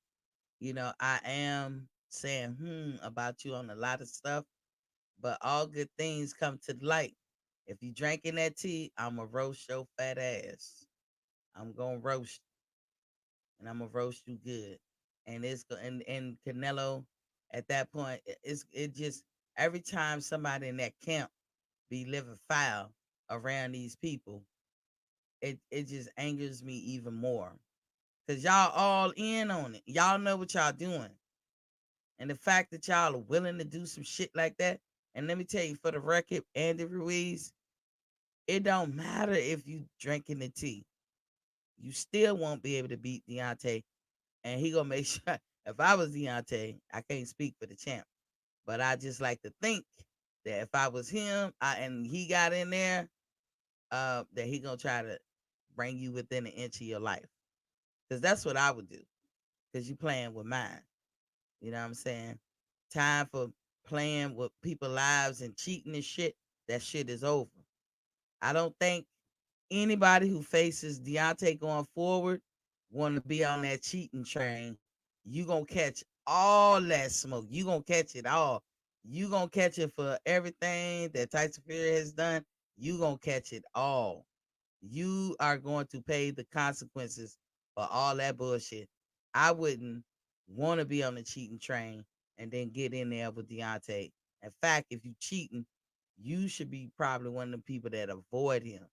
I am saying about you on a lot of stuff, but all good things come to the light. If you drinking that tea, I'ma roast your fat ass. I'm gonna roast, and I'm gonna roast you good. And and Canelo, at that point, it just, every time somebody in that camp be living foul around these people, it just angers me even more. Cause y'all all in on it. Y'all know what y'all doing. And the fact that y'all are willing to do some shit like that. And let me tell you, for the record, Andy Ruiz, it don't matter if you drinking the tea. You still won't be able to beat Deontay. And he gonna make sure, if I was Deontay, I can't speak for the champ, but I just like to think that if I was him, and he got in there, that he gonna try to bring you within an inch of your life. Because that's what I would do. Because you playing with mine. You know what I'm saying? Time for playing with people's lives and cheating and shit. That shit is over. I don't think anybody who faces Deontay going forward want to be on that cheating train. You gonna catch all that smoke. You gonna catch it all. You gonna catch it for everything that Tyson Fury has done. You gonna catch it all. You are going to pay the consequences for all that bullshit. I wouldn't want to be on the cheating train and then get in there with Deontay. In fact, if you cheating, you should be probably one of the people that avoid him,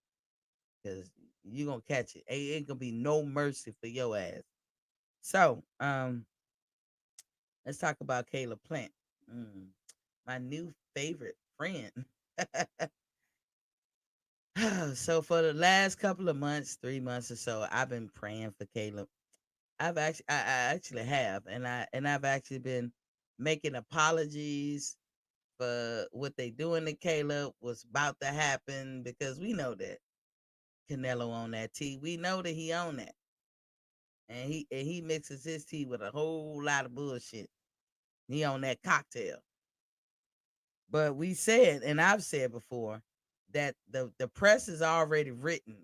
because you're gonna catch it. Ain't gonna be no mercy for your ass. So, let's talk about Caleb Plant, my new favorite friend. So for the last couple of months, 3 months or so, I've been praying for Caleb. I actually have, and I've actually been making apologies for what they doing to Caleb, what's about to happen, because we know that Canelo on that tea. We know that he on that. And he mixes his tea with a whole lot of bullshit. He on that cocktail. But we said, and I've said before, that the press is already written.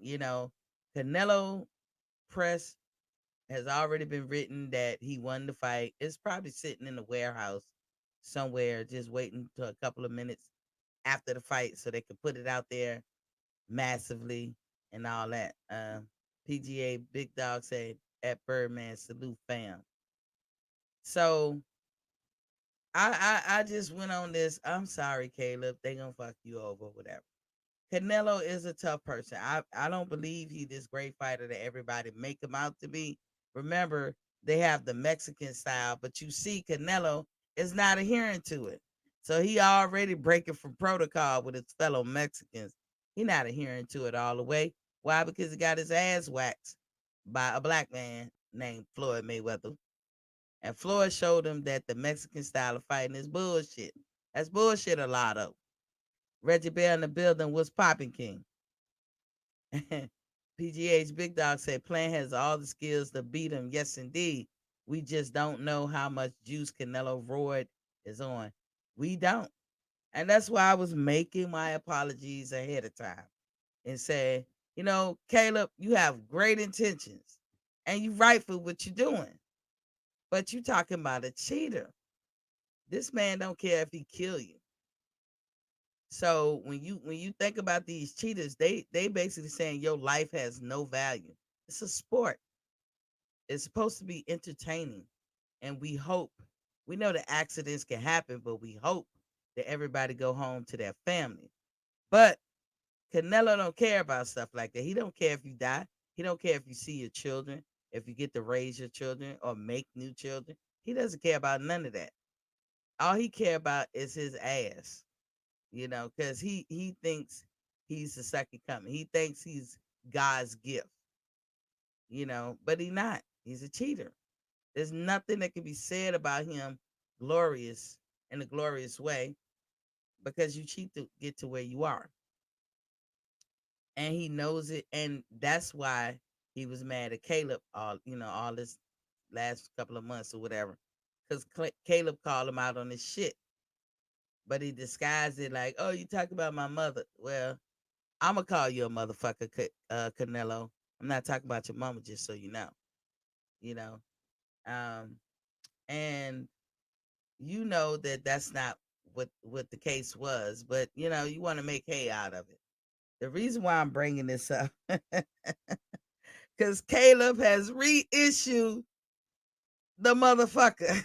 Canelo press has already been written that he won the fight. It's probably sitting in the warehouse somewhere, just waiting to a couple of minutes after the fight so they could put it out there massively and all that. PGA Big Dog said at Birdman, salute fam. So I just went on this. I'm sorry, Caleb. They gonna fuck you over, whatever. Canelo is a tough person. I don't believe he this great fighter that everybody make him out to be. Remember, they have the Mexican style, but you see Canelo is not adhering to it. So he already breaking from protocol with his fellow Mexicans. He not adhering to it all the way. Why? Because he got his ass waxed by a black man named Floyd Mayweather. And Floyd showed him that the Mexican style of fighting is bullshit. That's bullshit, a lot of. Reggie Bell in the building was popping king. PGH Big Dog said Plant has all the skills to beat him. Yes, indeed. We just don't know how much juice Canelo Royd is on. We don't. And that's why I was making my apologies ahead of time and said, Caleb, you have great intentions and you right for what you're doing. But you talking about a cheater. This man don't care if he kill you. So when you think about these cheaters, they basically saying your life has no value. It's a sport. It's supposed to be entertaining. And we know that accidents can happen, but we hope that everybody go home to their family. But Canelo don't care about stuff like that. He don't care if you die. He don't care if you see your children, if you get to raise your children or make new children. He doesn't care about none of that. All he care about is his ass. Because he thinks he's the second coming. He thinks he's God's gift. But he's not. He's a cheater. There's nothing that can be said about him glorious in a glorious way because you cheat to get to where you are. And he knows it, and that's why he was mad at Caleb all this last couple of months or whatever. Because Caleb called him out on his shit. But he disguised it like, oh, you talk about my mother. Well, I'm going to call you a motherfucker, Canelo. I'm not talking about your mama, just so you know. And you know that that's not what the case was. But, you want to make hay out of it. The reason why I'm bringing this up, because Caleb has reissued the motherfucker.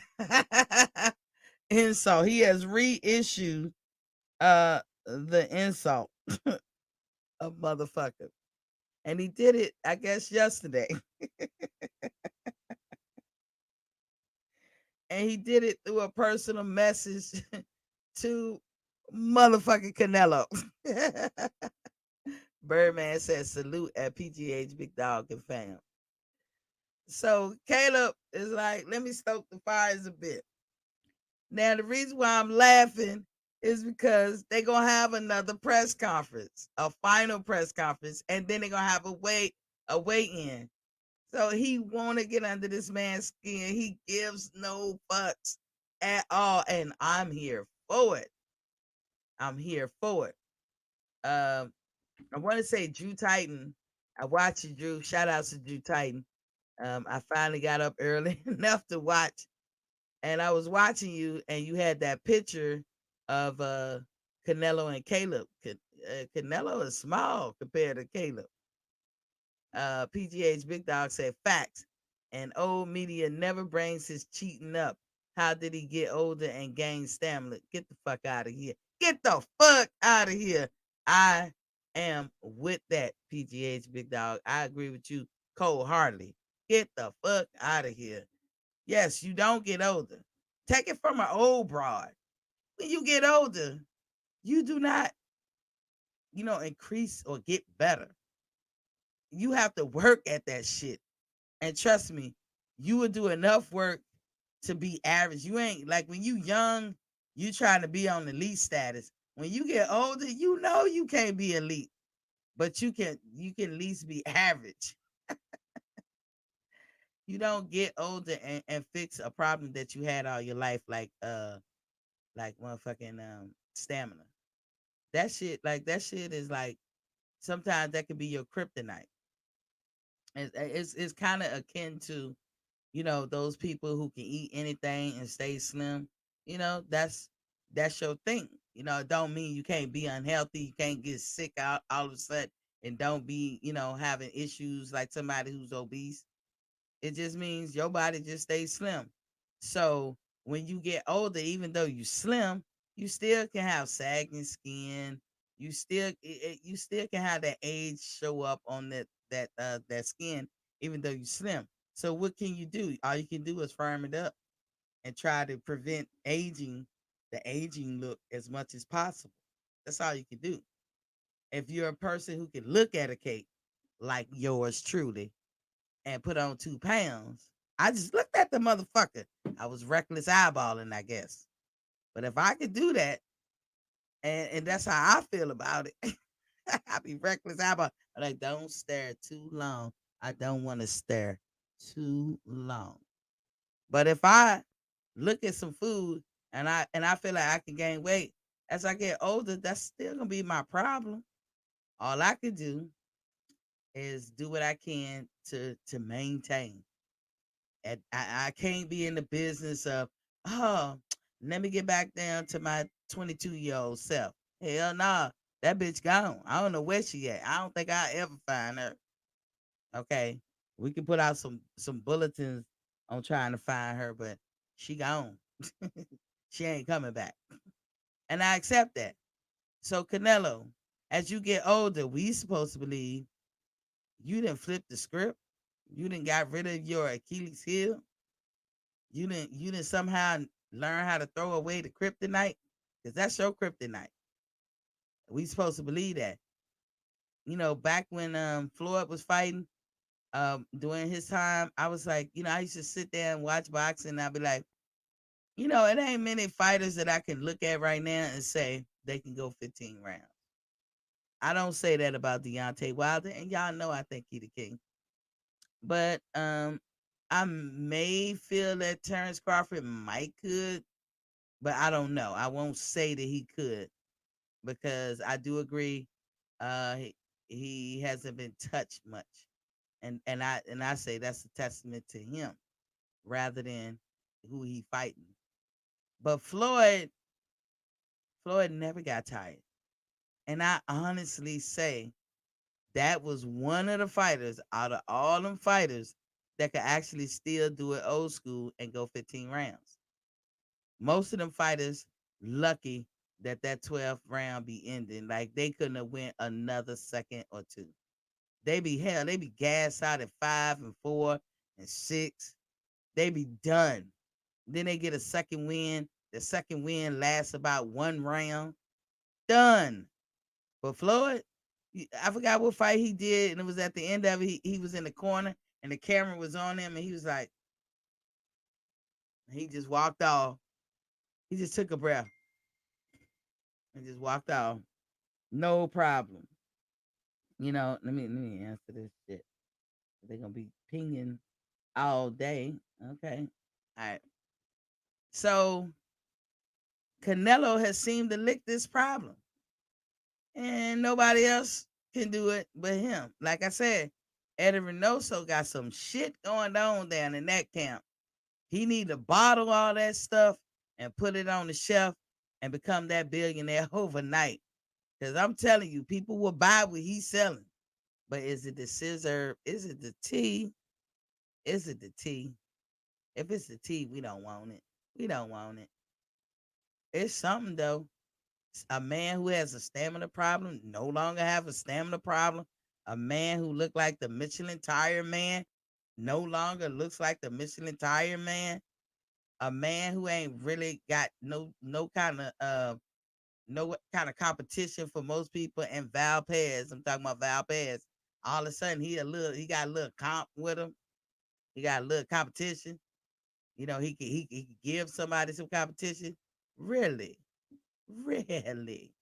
Insult. He has reissued the insult of motherfucker. And he did it, I guess, yesterday. And he did it through a personal message to motherfucking Canelo. Birdman says salute at PGH Big Dog and fam. So Caleb is like, let me stoke the fires a bit. Now, the reason why I'm laughing is because they're going to have another press conference, a final press conference, and then they're going to have a weigh-in. So he want to get under this man's skin. He gives no fucks at all, and I'm here for it. I'm here for it. I want to say Drew Titan. I watched you, Drew. Shout out to Drew Titan. I finally got up early enough to watch. And I was watching you, and you had that picture of Canelo and Caleb. Canelo is small compared to Caleb. PGA's Big Dog said facts. And old media never brings his cheating up. How did he get older and gain stamina? Get the fuck out of here. Get the fuck out of here. I am with that, PGA's Big Dog. I agree with you cold-heartedly. Get the fuck out of here. Yes, you don't get older. Take it from an old broad. When you get older, you do not, increase or get better. You have to work at that shit. And trust me, you will do enough work to be average. You ain't like when you young, you trying to be on elite status. When you get older, you know you can't be elite, but you can at least be average. You don't get older and fix a problem that you had all your life, like motherfucking stamina. That shit is like sometimes that could be your kryptonite. It's kind of akin to those people who can eat anything and stay slim. That's your thing. It don't mean you can't be unhealthy, you can't get sick out all of a sudden, and don't be having issues like somebody who's obese. It just means your body just stays slim. So when you get older, even though you slim, you still can have sagging skin. You still can have that age show up on that skin, even though you slim. So what can you do? All you can do is firm it up and try to prevent the aging look as much as possible. That's all you can do. If you're a person who can look at a cake like yours truly and put on 2 pounds, I just looked at the motherfucker. I was reckless eyeballing, I guess. But if I could do that, and that's how I feel about it, I be reckless eyeball. Like, don't stare too long. I don't want to stare too long. But if I look at some food and I feel like I can gain weight as I get older, that's still gonna be my problem. All I can do is do what I can to maintain. And I can't be in the business of, oh, let me get back down to my 22-year-old self. Hell nah, that bitch gone. I don't know where she at. I don't think I'll ever find her. Okay, we can put out some bulletins on trying to find her, but she gone. She ain't coming back, and I accept that. So Canelo, as you get older, we supposed to believe you didn't flip the script. You didn't got rid of your Achilles heel. You didn't somehow learn how to throw away the kryptonite, because that's your kryptonite. We supposed to believe that. Back when Floyd was fighting, during his time, I was like, I used to sit there and watch boxing, and I'd be like, it ain't many fighters that I can look at right now and say they can go 15 rounds. I don't say that about Deontay Wilder, and y'all know I think he the king. But I may feel that Terrence Crawford might could, but I don't know. I won't say that he could, because I do agree he hasn't been touched much. And I say that's a testament to him rather than who he fighting. But Floyd never got tired. And I honestly say that was one of the fighters out of all them fighters that could actually still do it old school and go 15 rounds. Most of them fighters lucky that 12th round be ending. Like, they couldn't have went another second or two. They be gassed out at 5 and 4 and 6. They be done. Then they get a second win. The second win lasts about 1 round. Done. But Floyd, I forgot what fight he did, and it was at the end of it. He was in the corner, and the camera was on him, and he was like, he just walked off. He just took a breath and just walked off. No problem. Let me answer this shit. They're gonna be pinging all day. Okay. All right. So Canelo has seemed to lick this problem, and nobody else can do it but him. Like I said, Eddie Reynoso got some shit going on down in that camp. He need to bottle all that stuff and put it on the shelf and become that billionaire overnight. Because I'm telling you, people will buy what he's selling. But is it the scissor? Is it the tea? Is it the tea? If it's the tea, we don't want it. We don't want it. It's something though. A man who has a stamina problem no longer have a stamina problem. A man who looked like the Michelin tire man no longer looks like the Michelin tire man. A man who ain't really got no kind of competition for most people. And Val Perez, I'm talking about Val Perez. All of a sudden he got a little comp with him. He got a little competition. He could give somebody some competition. Really, really.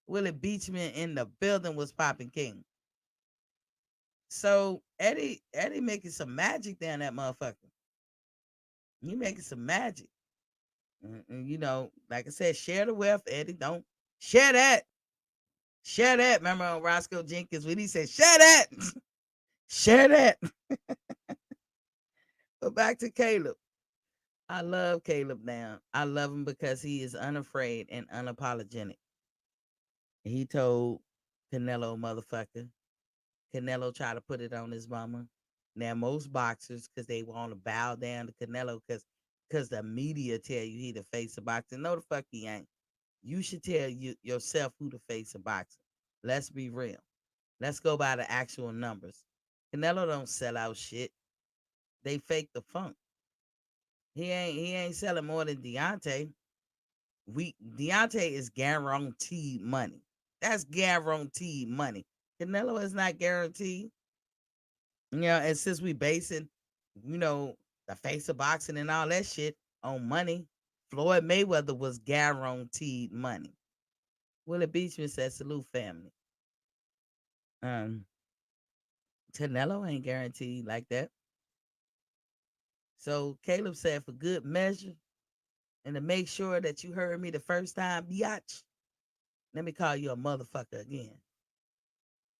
Willie Beachman in the building was popping king. So Eddie making some magic down that motherfucker. You making some magic. And, like I said, share the wealth, Eddie. Don't share that. Share that. Remember on Roscoe Jenkins when he said, share that. Share that. But back to Caleb. I love Caleb now. I love him because he is unafraid and unapologetic. He told Canelo, motherfucker. Canelo tried to put it on his mama. Now, most boxers, because they want to bow down to Canelo because the media tell you he the face of boxing. No, the fuck he ain't. You should tell yourself who the face of boxing. Let's be real. Let's go by the actual numbers. Canelo don't sell out shit. They fake the funk. He ain't selling more than Deontay. Deontay is guaranteed money. That's guaranteed money. Canelo is not guaranteed. And since we basing, the face of boxing and all that shit on money, Floyd Mayweather was guaranteed money. Willie Beachman said, salute family. Canelo ain't guaranteed like that. So Caleb said, for good measure, and to make sure that you heard me the first time, biatch, let me call you a motherfucker again.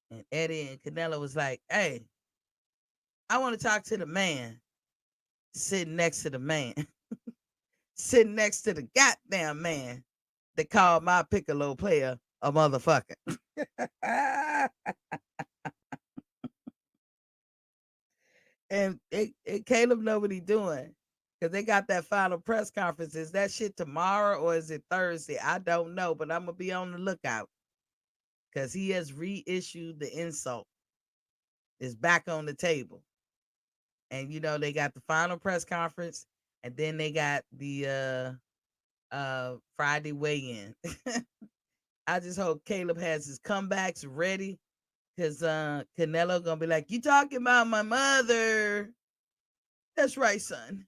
And Eddie and Canelo was like, hey, I want to talk to the man sitting next to the man. Sitting next to the goddamn man that called my Piccolo player a motherfucker. And Caleb know what he doing. Because they got that final press conference. Is that shit tomorrow or is it Thursday? I don't know, but I'm going to be on the lookout. Because he has reissued the insult. It's back on the table. And, they got the final press conference. And then they got the Friday weigh-in. I just hope Caleb has his comebacks ready. Because Canelo going to be like, you talking about my mother. That's right, son.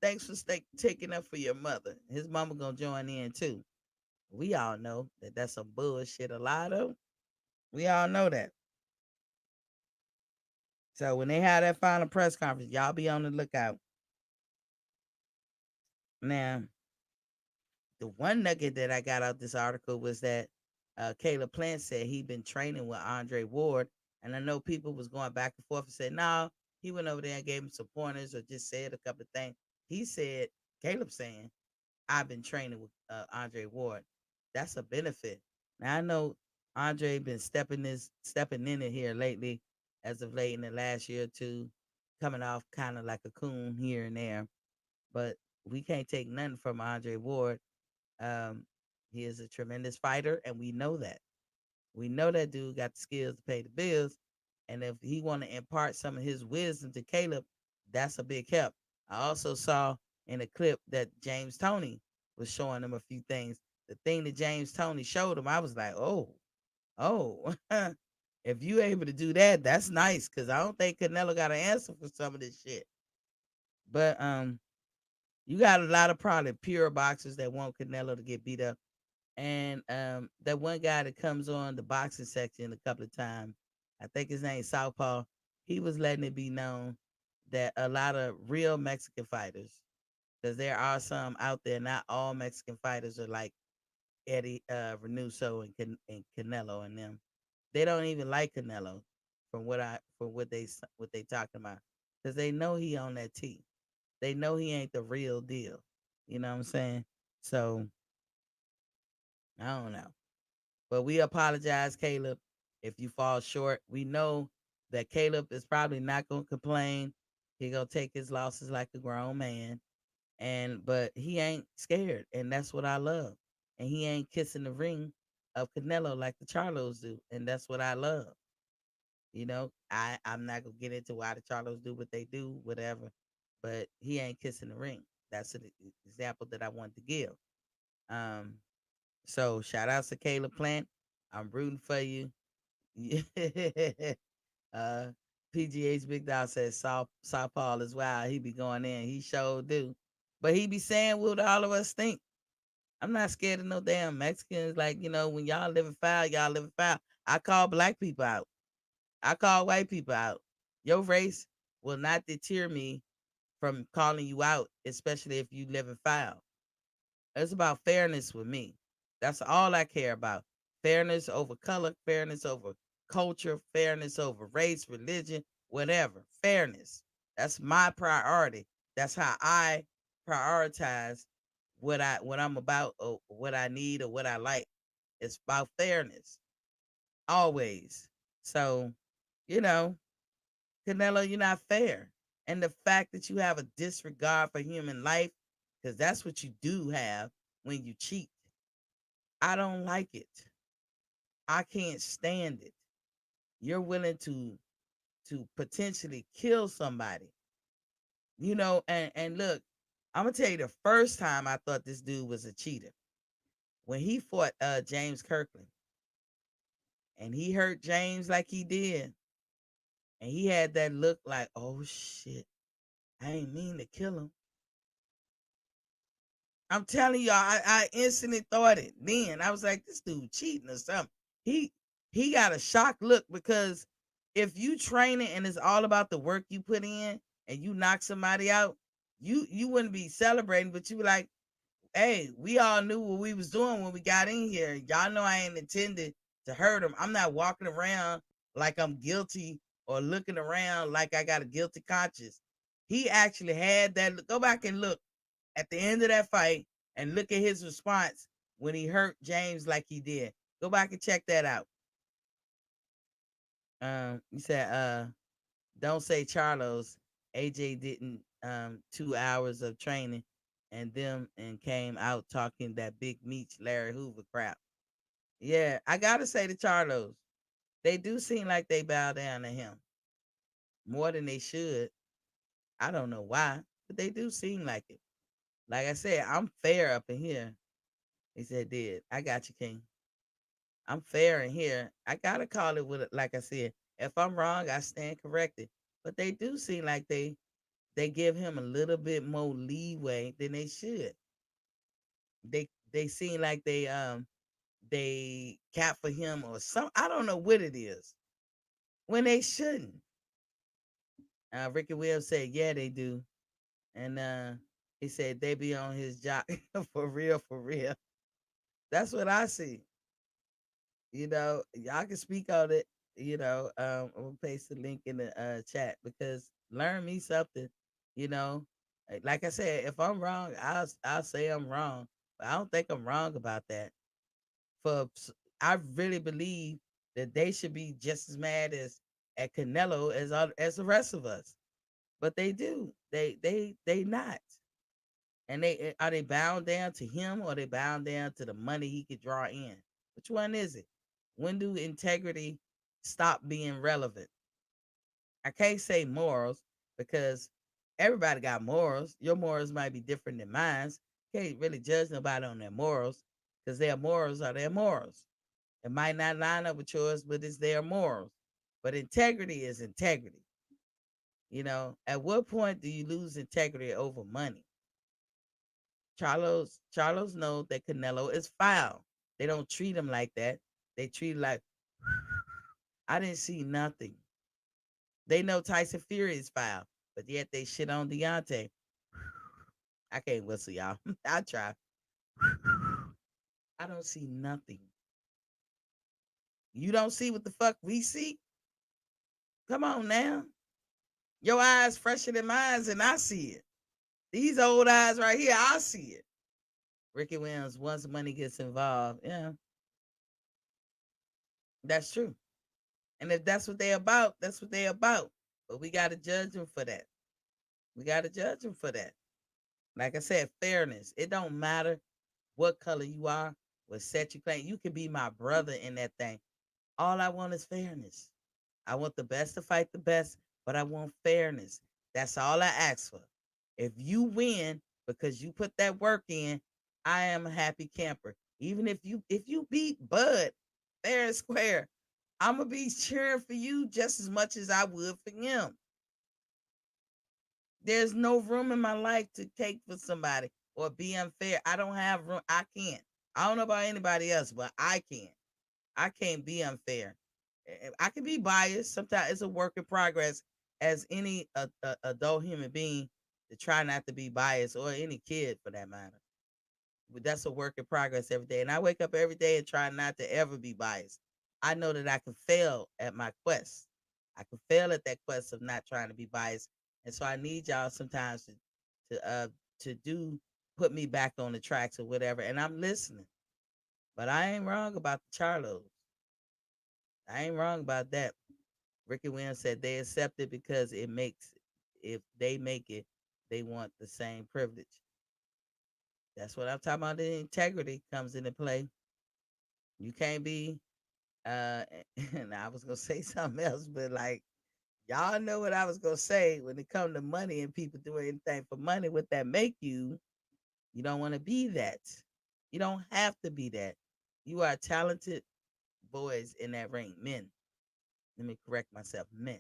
Thanks for taking up for your mother. His mama gonna join in too. We all know that that's some bullshit, a lot of. We all know that. So when they have that final press conference, y'all be on the lookout. Now, the one nugget that I got out this article was that Caleb Plant said he'd been training with Andre Ward, and I know people was going back and forth and said, no, he went over there and gave him some pointers or just said a couple of things. He said, Caleb saying, I've been training with Andre Ward. That's a benefit. Now I know Andre been stepping in it here lately, as of late in the last year or two, coming off kind of like a coon here and there. But we can't take nothing from Andre Ward. He is a tremendous fighter, and we know that. We know that dude got the skills to pay the bills. And if he want to impart some of his wisdom to Caleb, that's a big help. I also saw in a clip that James Toney was showing him a few things. The thing that James Toney showed him, I was like, oh, if you able to do that, that's nice. Cause I don't think Canelo got an answer for some of this shit. But you got a lot of probably pure boxers that want Canelo to get beat up. And that one guy that comes on the boxing section a couple of times, I think his name's Southpaw, he was letting it be known that a lot of real Mexican fighters, because there are some out there, not all Mexican fighters are like Eddie Reynoso and Canelo and them. They don't even like Canelo from what they talking about, because they know he on that T. They know he ain't the real deal. You know what I'm saying? So I don't know. But we apologize, Caleb, if you fall short. We know that Caleb is probably not going to complain. He going to take his losses like a grown man. But he ain't scared, and that's what I love. And he ain't kissing the ring of Canelo like the Charlos do, and that's what I love. I'm not going to get into why the Charlos do what they do, whatever, but he ain't kissing the ring. That's an example that I wanted to give. So shout out to Caleb Plant. I'm rooting for you. PGH Big Dog says Saw Paul is wild. He be going in. He sure do. But he be saying what all of us think. I'm not scared of no damn Mexicans. Like, when y'all living foul, y'all living foul. I call black people out. I call white people out. Your race will not deter me from calling you out, especially if you live in foul. It's about fairness with me. That's all I care about. Fairness over color, fairness over culture, fairness over race, religion, whatever. Fairness. That's my priority. That's how I prioritize what I'm about, or what I need, or what I like. It's about fairness. Always. So, you know, Canelo, you're not fair. And the fact that you have a disregard for human life, because that's what you do have when you cheat. I don't like it. I can't stand it. You're willing to potentially kill somebody. And look, I'm gonna tell you, the first time I thought this dude was a cheater, when he fought James Kirkland, and he hurt James like he did, and he had that look like, oh shit, I ain't mean to kill him. I'm telling y'all, I instantly thought it. Then I was like, this dude cheating or something. He got a shocked look, because if you train it and it's all about the work you put in, and you knock somebody out, you wouldn't be celebrating, but you be like, hey, we all knew what we was doing when we got in here. Y'all know I ain't intended to hurt him. I'm not walking around like I'm guilty, or looking around like I got a guilty conscience. He actually had that. Go back and look at the end of that fight and look at his response when he hurt James like he did. Go back and check that out. You said, don't say Charlos. AJ didn't 2 hours of training and came out talking that big meat Larry Hoover crap. Yeah, I gotta say the Charlos, they do seem like they bow down to him more than they should. I don't know why, but they do seem like it. Like I said, I'm fair up in here. He said, did. I got you, King. I'm fair in here. I gotta call it with it. Like I said, if I'm wrong, I stand corrected. But they do seem like they give him a little bit more leeway than they should. They seem like they cap for him or some. I don't know what it is, when they shouldn't. Ricky Williams said, yeah, they do. And he said they be on his job for real, for real. That's what I see. Y'all can speak on it. I'm gonna paste the link in the chat, because learn me something. You know, like I said, if I'm wrong, I'll say I'm wrong, but I don't think I'm wrong about that. I really believe that they should be just as mad as at Canelo as the rest of us, but they do. They not. And are they bound down to him, or they bound down to the money he could draw in? Which one is it? When do integrity stop being relevant? I can't say morals, because everybody got morals. Your morals might be different than mine. Can't really judge nobody on their morals, because their morals are their morals. It might not line up with yours, but it's their morals. But integrity is integrity. At what point do you lose integrity over money? Charlos know that Canelo is foul. They don't treat him like that. They treat him like, I didn't see nothing. They know Tyson Fury is foul, but yet they shit on Deontay. I can't whistle, y'all. I try. I don't see nothing. You don't see what the fuck we see? Come on now. Your eyes fresher than mine, and I see it. These old eyes right here, I see it. Ricky Williams, once money gets involved, yeah. That's true. And if that's what they're about, that's what they're about. But we got to judge them for that. We got to judge them for that. Like I said, fairness. It don't matter what color you are, what set you claim. You can be my brother in that thing. All I want is fairness. I want the best to fight the best, but I want fairness. That's all I ask for. If you win because you put that work in, I am a happy camper. Even if you beat Bud fair and square, I'm gonna be cheering for you just as much as I would for him. There's no room in my life to take for somebody or be unfair. I don't have room. I can't. I don't know about anybody else, but I can't. I can't be unfair. I can be biased. Sometimes it's a work in progress as any adult human being to try not to be biased, or any kid for that matter. But that's a work in progress every day. And I wake up every day and try not to ever be biased. I know that I can fail at my quest. I can fail at that quest of not trying to be biased. And so I need y'all sometimes to uh to do put me back on the tracks or whatever. And I'm listening. But I ain't wrong about the Charlos. I ain't wrong about that. Ricky Williams said they accept it because it makes, if they make it, they want the same privilege. That's what I'm talking about. The integrity comes into play. You can't be uh and I was gonna say something else, but like y'all know what I was gonna say when it comes to money and people doing anything for money, what that make you, you don't want to be that. You don't have to be that. You are talented boys in that ring, men. Let me correct myself, men.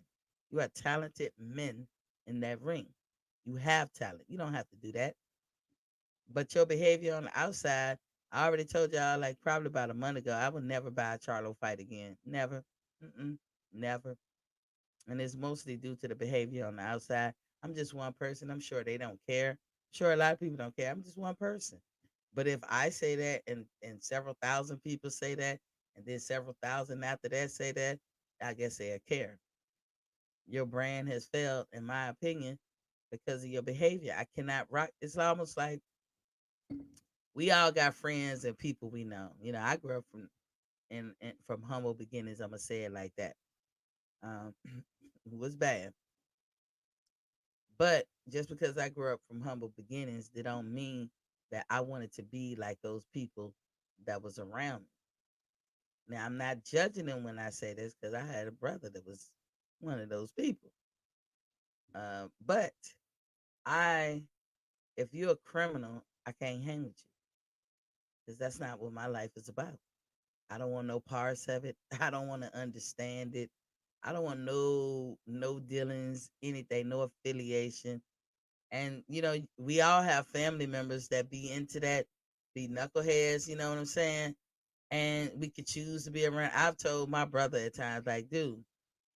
You are talented men in that ring. You have talent. You don't have to do that. But your behavior on the outside, I already told y'all, like probably about a month ago, I would never buy a Charlo fight again. Never. Mm-mm, never. And it's mostly due to the behavior on the outside. I'm just one person. I'm sure they don't care. Sure, a lot of people don't care. I'm just one person. But if I say that and several thousand people say that, and then several thousand after that say that, I guess they'll care. Your brand has failed, in my opinion, because of your behavior. I cannot rock. It's almost like we all got friends and people we know. You know, I grew up from from humble beginnings. I'm gonna say it like that. Um, it was bad, but just because I grew up from humble beginnings, that don't mean that I wanted to be like those people that was around me. Now I'm not judging them when I say this because I had a brother that was one of those people. But I, if you're a criminal, I can't hang with you because that's not what my life is about. I don't want no parts of it. I don't want to understand it. I don't want no dealings, anything, no affiliation. And we all have family members that be into that, be knuckleheads. You know what I'm saying? And we could choose to be around. I've told my brother at times, like, dude,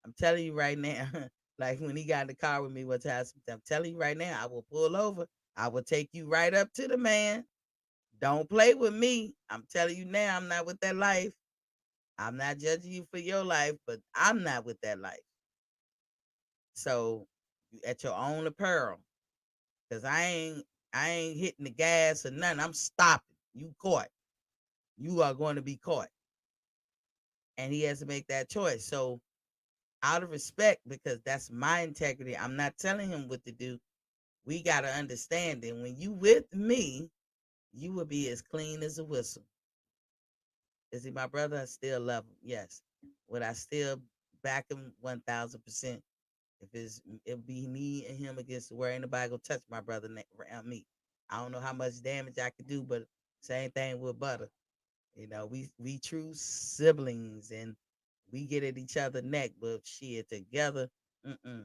I'm telling you right now, like when he got in the car with me one time, I'm telling you right now, I will pull over. I will take you right up to the man. Don't play with me. I'm telling you now, I'm not with that life. I'm not judging you for your life, but I'm not with that life. So you at your own apparel. Cause I ain't hitting the gas or nothing. I'm stopping. You caught. You are going to be caught. And he has to make that choice. So out of respect, because that's my integrity, I'm not telling him what to do. We gotta understand that when you with me, you will be as clean as a whistle. Is he my brother? I still love him. Yes. Would I still back him 1,000%? If it'll be me and him against the world, ain't nobody gonna touch my brother around me. I don't know how much damage I could do, but same thing with Butter. We true siblings and we get at each other neck, but shit together, mm-mm.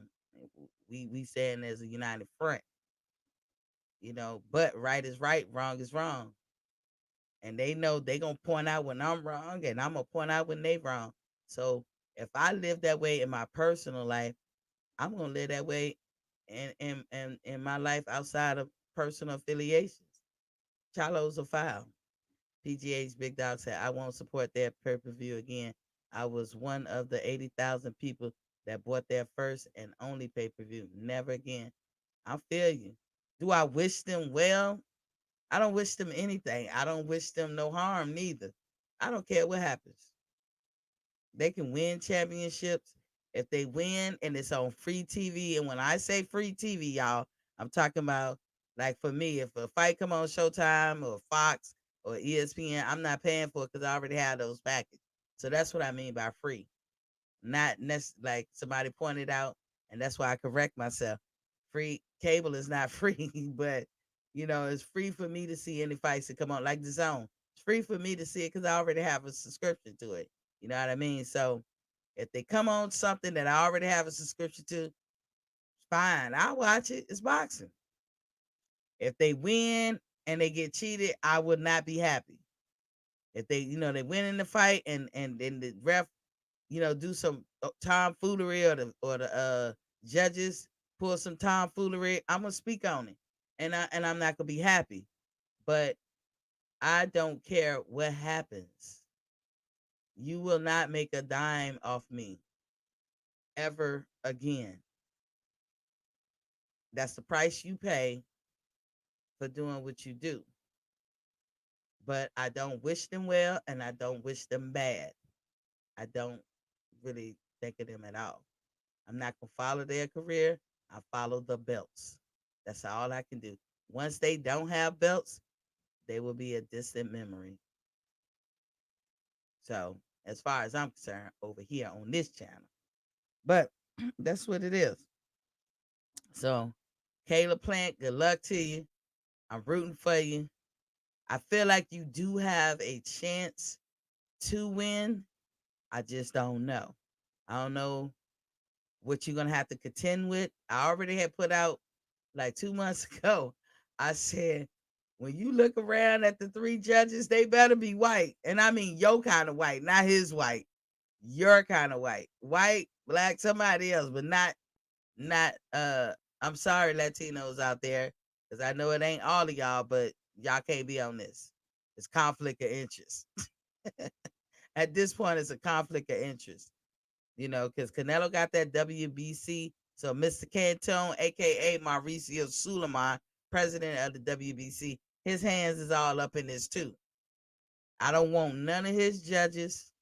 We stand as a united front. But right is right, wrong is wrong, and they know they gonna point out when I'm wrong, and I'm gonna point out when they wrong. So if I live that way in my personal life, I'm gonna live that way in my life outside of personal affiliations. Chalos are foul. PGA's Big Dog said, I won't support their pay per view again. I was one of the 80,000 people that bought their first and only pay per view. Never again. I feel you. Do I wish them well? I don't wish them anything. I don't wish them no harm neither. I don't care what happens. They can win championships. If they win and it's on free TV, and when I say free TV, y'all, I'm talking about, like, for me, if a fight come on Showtime or Fox or ESPN, I'm not paying for it because I already have those packages. So that's what I mean by free. Not like somebody pointed out, and that's why I correct myself. Free cable is not free, but it's free for me to see any fights that come on, like the Zone. It's free for me to see it because I already have a subscription to it. You know what I mean? So If they come on something that I already have a subscription to, fine, I'll watch it. It's boxing. If they win and they get cheated, I would not be happy. If they, they win in the fight and then the ref, do some tomfoolery or the judges pull some tomfoolery, I'm gonna speak on it, and I'm not gonna be happy. But I don't care what happens. You will not make a dime off me ever again. That's the price you pay for doing what you do. But I don't wish them well and I don't wish them bad. I don't really think of them at all. I'm not going to follow their career. I follow the belts. That's all I can do. Once they don't have belts, they will be a distant memory. So, as far as I'm concerned, over here on this channel. But that's what it is. So, Caleb Plant, good luck to you. I'm rooting for you. I feel like you do have a chance to win. I just don't know. I don't know what you're going to have to contend with. I already had put out like 2 months ago. I said, when you look around at the 3 judges, they better be white. And I mean your kind of white, not his white. Your kind of white. White, black, somebody else, but not I'm sorry, Latinos out there, because I know it ain't all of y'all, but y'all can't be on this. It's conflict of interest. At this point, it's a conflict of interest, because Canelo got that WBC. So Mr. Cantone, a.k.a. Mauricio Sulaiman, president of the WBC, his hands is all up in this too. I don't want none of his judges.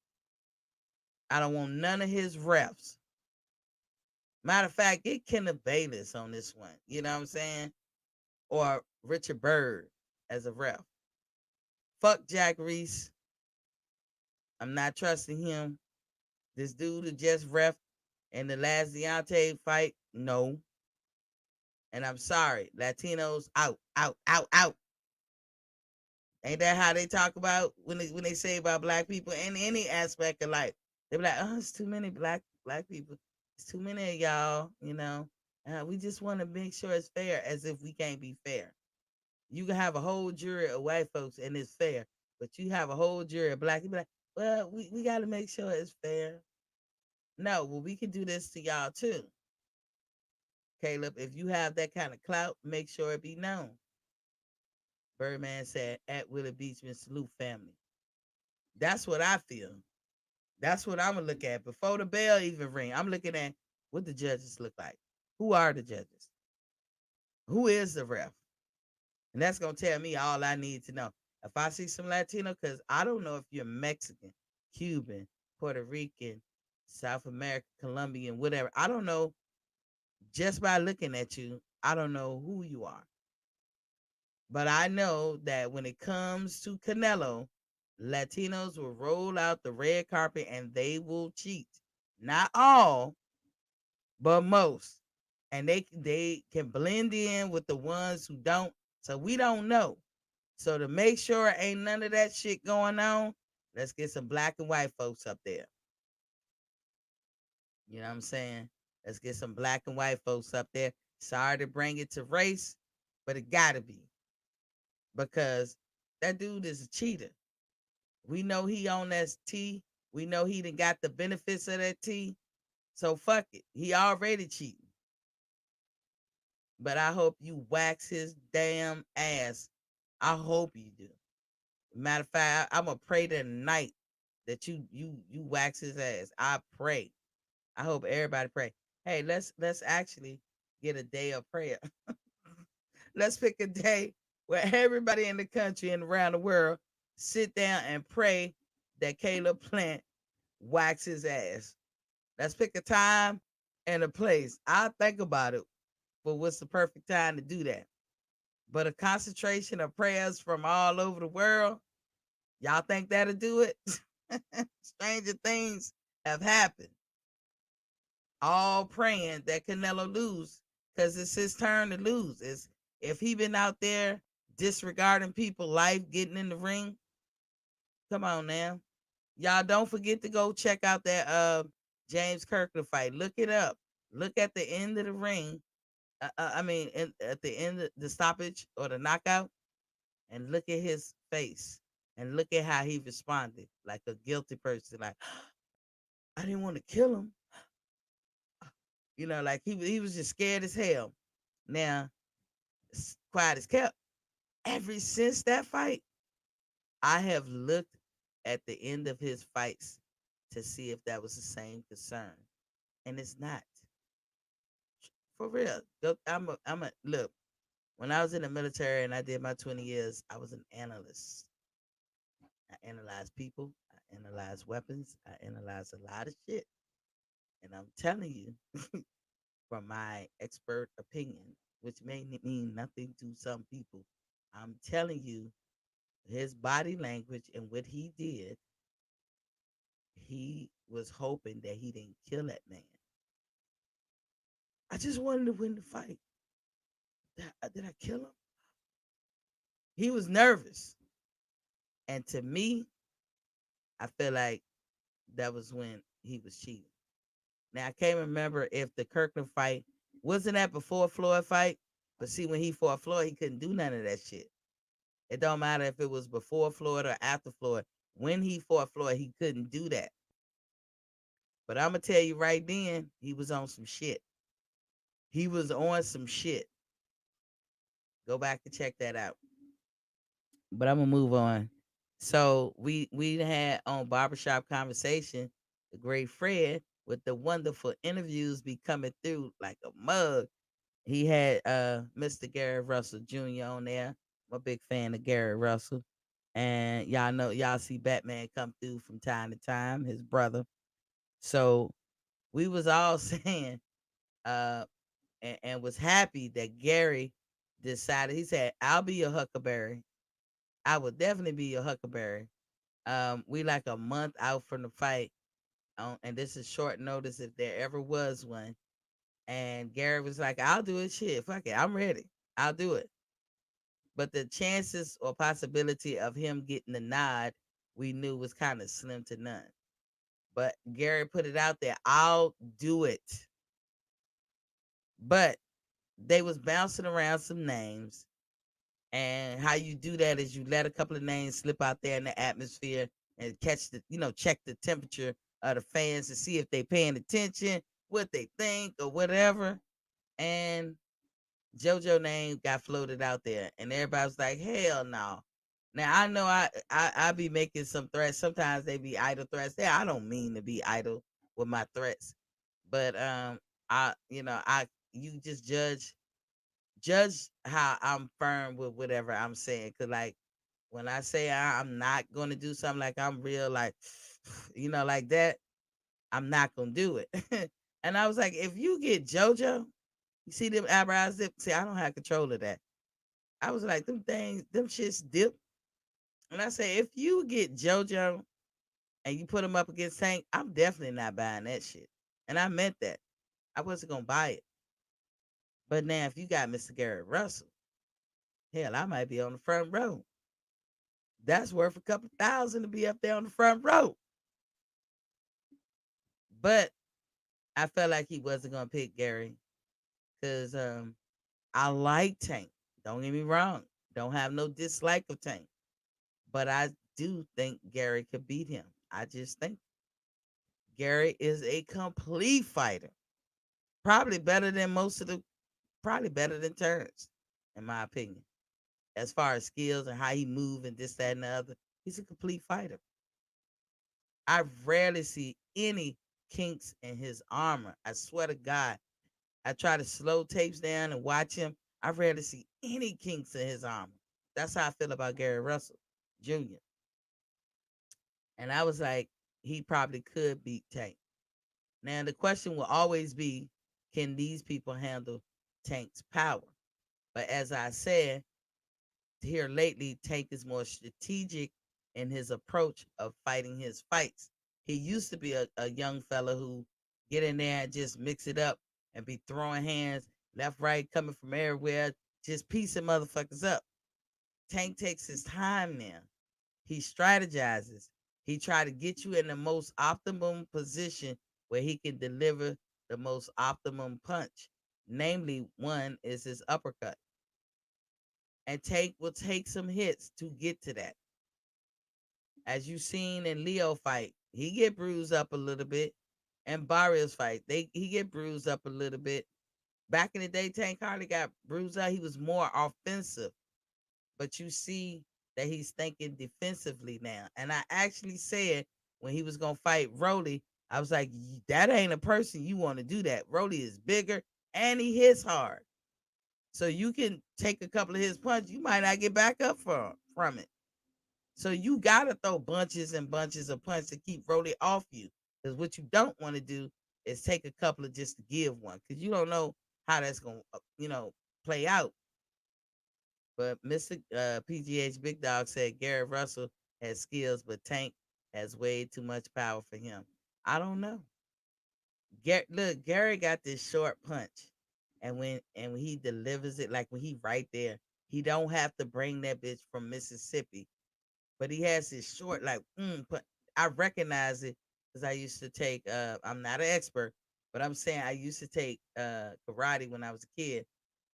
I don't want none of his refs. Matter of fact, get Kenneth Bayless on this one. You know what I'm saying? Or Richard Byrd as a ref. Fuck Jack Reese. I'm not trusting him. This dude who just ref in the last Deontay fight, no. And I'm sorry, Latinos out. Ain't that how they talk about when they say about black people in any aspect of life? They be like, oh, it's too many black people. It's too many of y'all, we just want to make sure it's fair, as if we can't be fair. You can have a whole jury of white folks and it's fair, but you have a whole jury of black people. Like, well, we got to make sure it's fair. No, well, we can do this to y'all too. Caleb, if you have that kind of clout, make sure it be known. Birdman said, at Willie Beachman, salute family. That's what I feel. That's what I'm going to look at. Before the bell even ring, I'm looking at what the judges look like. Who are the judges? Who is the ref? And that's going to tell me all I need to know. If I see some Latino, because I don't know if you're Mexican, Cuban, Puerto Rican, South American, Colombian, whatever. I don't know. Just by looking at you, I don't know who you are. But I know that when it comes to Canelo, Latinos will roll out the red carpet and they will cheat. Not all, but most. And they can blend in with the ones who don't. So we don't know. So to make sure ain't none of that shit going on, let's get some black and white folks up there. You know what I'm saying? Let's get some black and white folks up there. Sorry to bring it to race, but it gotta be. Because that dude is a cheater. We know he on that T. We know he done got the benefits of that T. So fuck it. He already cheating. But I hope you wax his damn ass. I hope you do. Matter of fact, I'm gonna pray tonight that you wax his ass. I pray. I hope everybody pray. Hey, let's actually get a day of prayer. Let's pick a day where everybody in the country and around the world sit down and pray that Caleb Plant wax his ass. Let's pick a time and a place. I'll think about it, but what's the perfect time to do that? But a concentration of prayers from all over the world, y'all think that'll do it? Stranger things have happened. All praying that Canelo lose, because it's his turn to lose. If he been out there disregarding people's life, getting in the ring, come on now. Y'all don't forget to go check out that James Kirkland fight. Look it up. Look at the end of the ring. At the end of the stoppage or the knockout, and look at his face and look at how he responded, like a guilty person. Like, I didn't want to kill him. Like he was just scared as hell. Now, quiet as kept. Ever since that fight, I have looked at the end of his fights to see if that was the same concern, and it's not. For real. Look. When I was in the military and I did my 20 years, I was an analyst. I analyzed people. I analyzed weapons. I analyzed a lot of shit. And I'm telling you, from my expert opinion, which may mean nothing to some people, I'm telling you, his body language and what he did, he was hoping that he didn't kill that man. I just wanted to win the fight. Did I kill him? He was nervous. And to me, I feel like that was when he was cheating. Now, I can't remember if the Kirkland fight, wasn't that before Floyd fight? But see, when he fought Floyd, he couldn't do none of that shit. It don't matter if it was before Floyd or after Floyd. When he fought Floyd, he couldn't do that. But I'm going to tell you right then, he was on some shit. He was on some shit. Go back and check that out. But I'm going to move on. So we had on Barbershop Conversation, the great Fred, with the wonderful interviews be coming through like a mug. He had Mr. Gary Russell Jr. on there. I'm a big fan of Gary Russell. And y'all see Batman come through from time to time, his brother. So we was all saying and was happy that Gary decided, he said, I'll be your Huckleberry. I would definitely be your Huckleberry. We like a month out from the fight. And this is short notice if there ever was one. And Gary was like, I'll do it. Shit, fuck it. I'm ready. I'll do it. But the chances or possibility of him getting the nod, we knew was kind of slim to none. But Gary put it out there. I'll do it. But they was bouncing around some names. And how you do that is you let a couple of names slip out there in the atmosphere and catch check the temperature of the fans to see if they paying attention, what they think or whatever. And JoJo name got floated out there and everybody was like, hell no. Now I know I be making some threats. Sometimes they be idle threats. Yeah, I don't mean to be idle with my threats. But you just judge how I'm firm with whatever I'm saying. Cause like when I say I'm not gonna do something, like I'm real, like like that, I'm not gonna do it. And I was like, if you get JoJo, you see them eyebrows dip. See, I don't have control of that. I was like, them shits dip. And I say, if you get JoJo and you put him up against Tank, I'm definitely not buying that shit. And I meant that. I wasn't gonna buy it. But now, if you got Mr. Gary Russell, hell, I might be on the front row. That's worth a couple thousand to be up there on the front row. But I felt like he wasn't gonna pick Gary because I like Tank. Don't get me wrong. Don't have no dislike of Tank. But I do think Gary could beat him. I just think Gary is a complete fighter. Probably better than Terrence, in my opinion. As far as skills and how he move and this, that, and the other. He's a complete fighter. I rarely see any kinks in his armor. I swear to God. I try to slow tapes down and watch him. I rarely see any kinks in his armor. That's how I feel about Gary Russell Jr. And I was like, he probably could beat Tank. Now, the question will always be, can these people handle Tank's power? But as I said, here lately, Tank is more strategic in his approach of fighting his fights. He used to be a young fella who get in there and just mix it up and be throwing hands left, right, coming from everywhere, just piecing motherfuckers up. Tank takes his time now. He strategizes. He try to get you in the most optimum position where he can deliver the most optimum punch. Namely, one is his uppercut. And Tank will take some hits to get to that. As you seen in Leo fight, he get bruised up a little bit. And Barrios fight, he get bruised up a little bit. Back in the day, Tank Harley got bruised up. He was more offensive. But you see that he's thinking defensively now. And I actually said when he was going to fight Rolly, I was like, that ain't a person you want to do that. Rolly is bigger and he hits hard. So you can take a couple of his punches. You might not get back up from it. So you got to throw bunches and bunches of punches to keep Rolly off you. Because what you don't want to do is take a couple of just to give one. Because you don't know how that's going to, play out. But Mr. PGH Big Dog said Gary Russell has skills, but Tank has way too much power for him. I don't know. Look, Gary got this short punch. And when he delivers it, like when he right there, he don't have to bring that bitch from Mississippi. But he has this short, like, but I recognize it because I used to take, I'm not an expert, but I'm saying I used to take karate when I was a kid.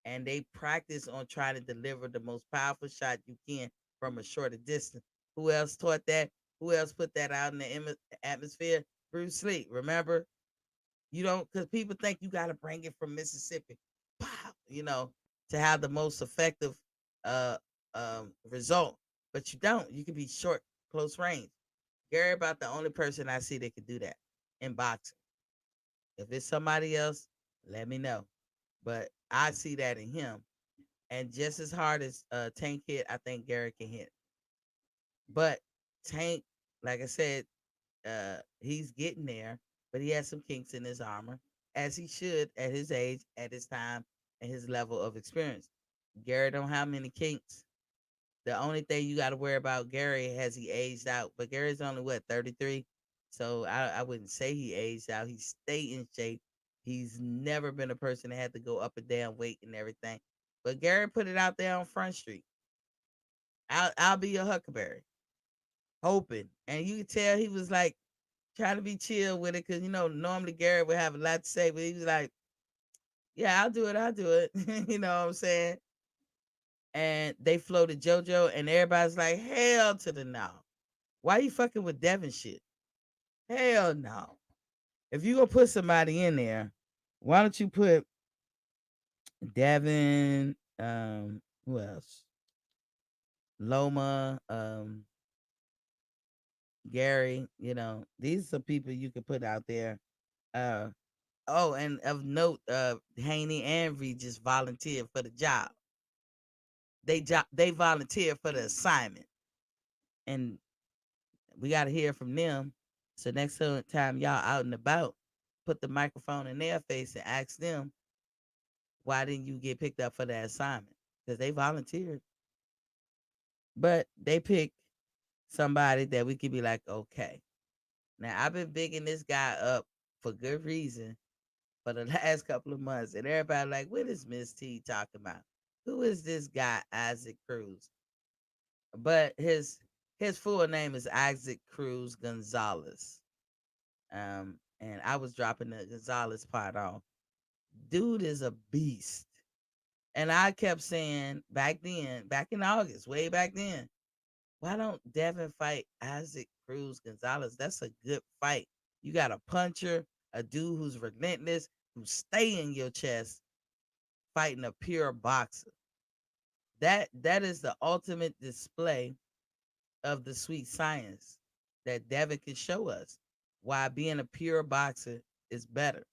And they practice on trying to deliver the most powerful shot you can from a shorter distance. Who else taught that? Who else put that out in the atmosphere? Bruce Lee, remember? You don't, because people think you got to bring it from Mississippi, pow, to have the most effective result. But you don't. You can be short, close range. Gary about the only person I see that can do that in boxing. If it's somebody else, let me know. But I see that in him. And just as hard as Tank hit, I think Gary can hit. But Tank, like I said, he's getting there, but he has some kinks in his armor, as he should at his age, at his time, and his level of experience. Gary don't have many kinks. The only thing you got to worry about Gary has he aged out, but Gary's only 33, so I wouldn't say he aged out. He stayed in shape. He's never been a person that had to go up and down weight and everything. But Gary put it out there on Front Street. I'll be your Huckleberry, hoping, and you could tell he was like trying to be chill with it because normally Gary would have a lot to say, but he was like, "Yeah, I'll do it." You know what I'm saying? And they floated JoJo, and everybody's like, hell to the no. Why you fucking with Devin shit? Hell no. If you gonna put somebody in there, why don't you put Devin, who else? Loma, Gary, these are people you could put out there. And of note, Haney and Reed just volunteered for the job. They volunteered for the assignment, and we got to hear from them. So next time y'all out and about, put the microphone in their face and ask them, why didn't you get picked up for that assignment? Because they volunteered, but they picked somebody that we could be like, okay. Now I've been bigging this guy up for good reason for the last couple of months, and everybody like, what is Miss T talking about? Who is this guy, Isaac Cruz? But his full name is Isaac Cruz Gonzalez. And I was dropping the Gonzalez part off. Dude is a beast. And I kept saying back in August, way back then, why don't Devin fight Isaac Cruz Gonzalez? That's a good fight. You got a puncher, a dude who's relentless, who stay in your chest, fighting a pure boxer. That is the ultimate display of the sweet science that Devin can show us why being a pure boxer is better.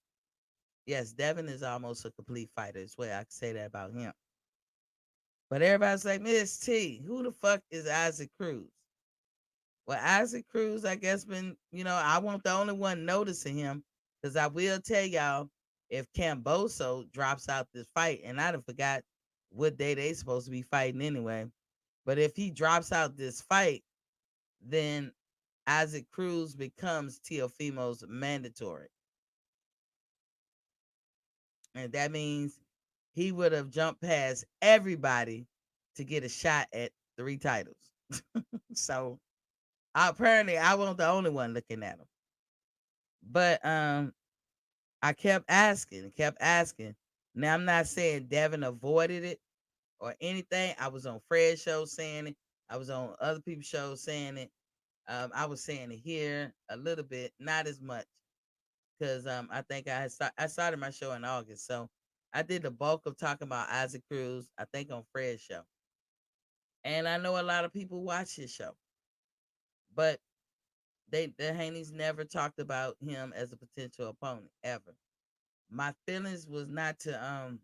Yes, Devin is almost a complete fighter as well. I can say that about him. But everybody's like, Miss T, who the fuck is Isaac Cruz? Well, Isaac Cruz, I guess, I won't the only one noticing him, because I will tell y'all, if Camboso drops out this fight, and I done forgot what day they supposed to be fighting anyway, but if he drops out this fight, then Isaac Cruz becomes Teofimo's mandatory. And that means he would have jumped past everybody to get a shot at 3 titles. So apparently I wasn't the only one looking at him. But I kept asking and kept asking. Now I'm not saying Devin avoided it or anything. I was on Fred's show saying it. I was on other people's shows saying it. I was saying it here a little bit, not as much, because I think I started my show in August, so I did the bulk of talking about Isaac Cruz. I think on Fred's show, and I know a lot of people watch his show, but the Haney's never talked about him as a potential opponent ever. My feelings was not to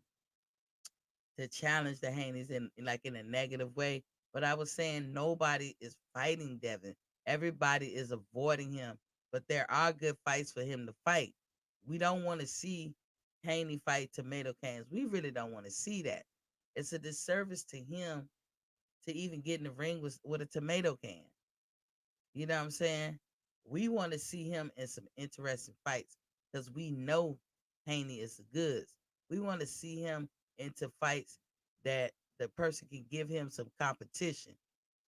challenge the Haney's in like in a negative way, but I was saying nobody is fighting Devin. Everybody is avoiding him, but there are good fights for him to fight. We don't want to see Haney fight tomato cans. We really don't want to see that. It's a disservice to him to even get in the ring with a tomato can. You know what I'm saying? We want to see him in some interesting fights because we know Haney is the goods. We want to see him into fights that the person can give him some competition.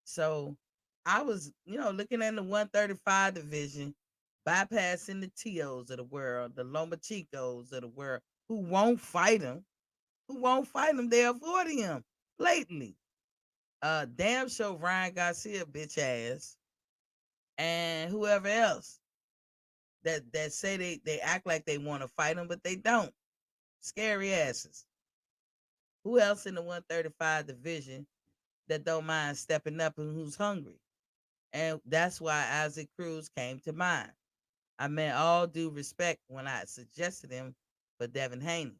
So I was, looking at the 135 division, bypassing the TOs of the world, the Lomachicos of the world, who won't fight him. Who won't fight him? They're avoiding him blatantly. Damn show Ryan Garcia, bitch ass, and whoever else that say they act like they want to fight him, but they don't. Scary asses. Who else in the 135 division that don't mind stepping up and who's hungry? And that's why Isaac Cruz came to mind. I meant all due respect when I suggested him for Devin Haney.